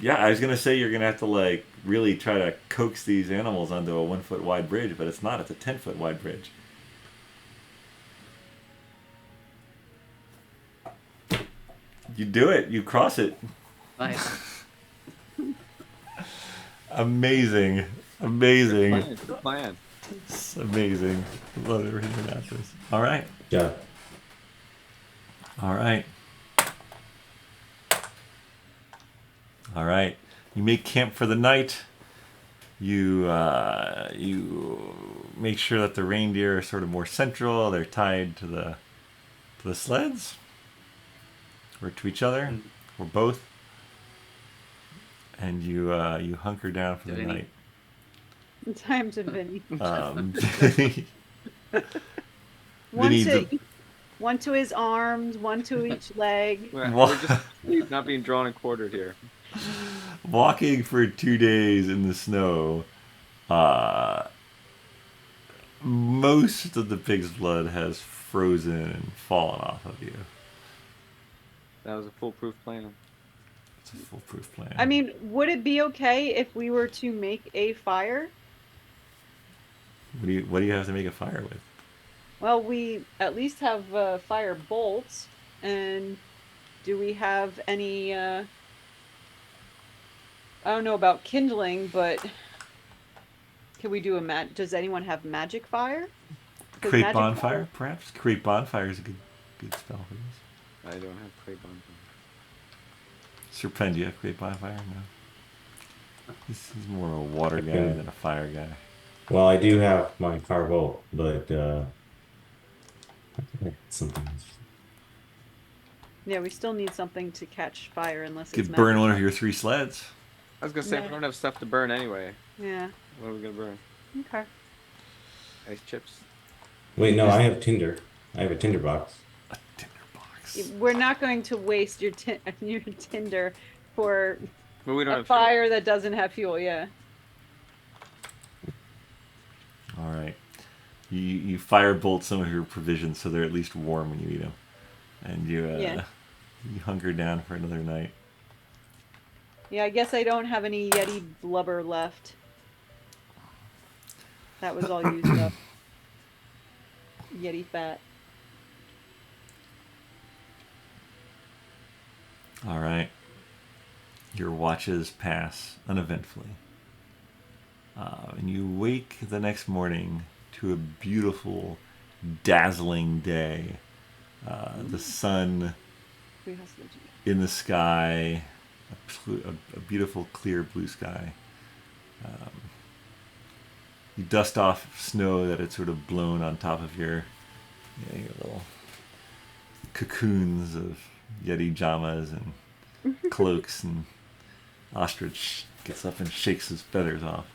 Yeah, I was going to say you're going to have to, really try to coax these animals onto a 1 foot wide bridge, but it's not. It's a 10 foot wide bridge. You do it. You cross it. Nice. Amazing. Good plan. It's amazing. Love everything about this. All right. Yeah. All right. You make camp for the night. You make sure that the reindeer are sort of more central. They're tied to the sleds, or to each other, or both. And you hunker down for the Vinny. night. Time to Vinny. Vinny, One to his arms, one to each leg. We're just not being drawn and quartered here. walking for 2 days in the snow, most of the pig's blood has frozen and fallen off of you. That was a foolproof plan. It's a foolproof plan. I mean, would it be okay if we were to make a fire? What do you have to make a fire with? Well, we at least have fire bolts, and do we have any? I don't know about kindling, but can we do does anyone have magic fire? Create bonfire, perhaps. Create bonfire is a good spell for this. I don't have clay bonfire. Serpendia, create bonfire. No, he's more of a water guy than a fire guy. Well, I do have my firebolt, but something else. Yeah, we still need something to catch fire unless You it's could burn magic. one of your 3 sleds. I was gonna say, if we don't have stuff to burn anyway, Yeah. what are we gonna burn? Okay. Ice chips? Wait, no, I have tinder. I have a tinder box. A tinder box. We're not going to waste your your tinder for But we don't a have fuel. fire that doesn't have fuel. Yeah. All right. You firebolt some of your provisions so they're at least warm when you eat them, and you hunker down for another night. Yeah, I guess I don't have any Yeti blubber left. That was all used up. Yeti fat. All right. Your watches pass uneventfully. And you wake the next morning to a beautiful, dazzling day. The sun in the sky, a beautiful, clear blue sky. You dust off snow that had sort of blown on top of your little cocoons of Yeti jamas and cloaks, and Ostrich gets up and shakes his feathers off.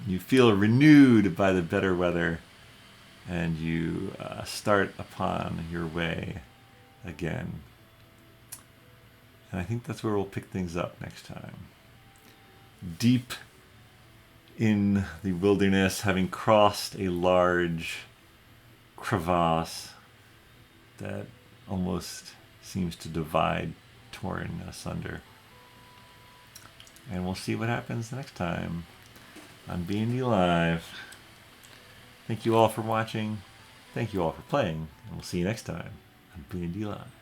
You feel renewed by the better weather, and you start upon your way again. And I think that's where we'll pick things up next time. deep in the wilderness, having crossed a large crevasse that almost seems to divide Torin asunder. And we'll see what happens next time on BND Live. Thank you all for watching. Thank you all for playing. And we'll see you next time on BND Live.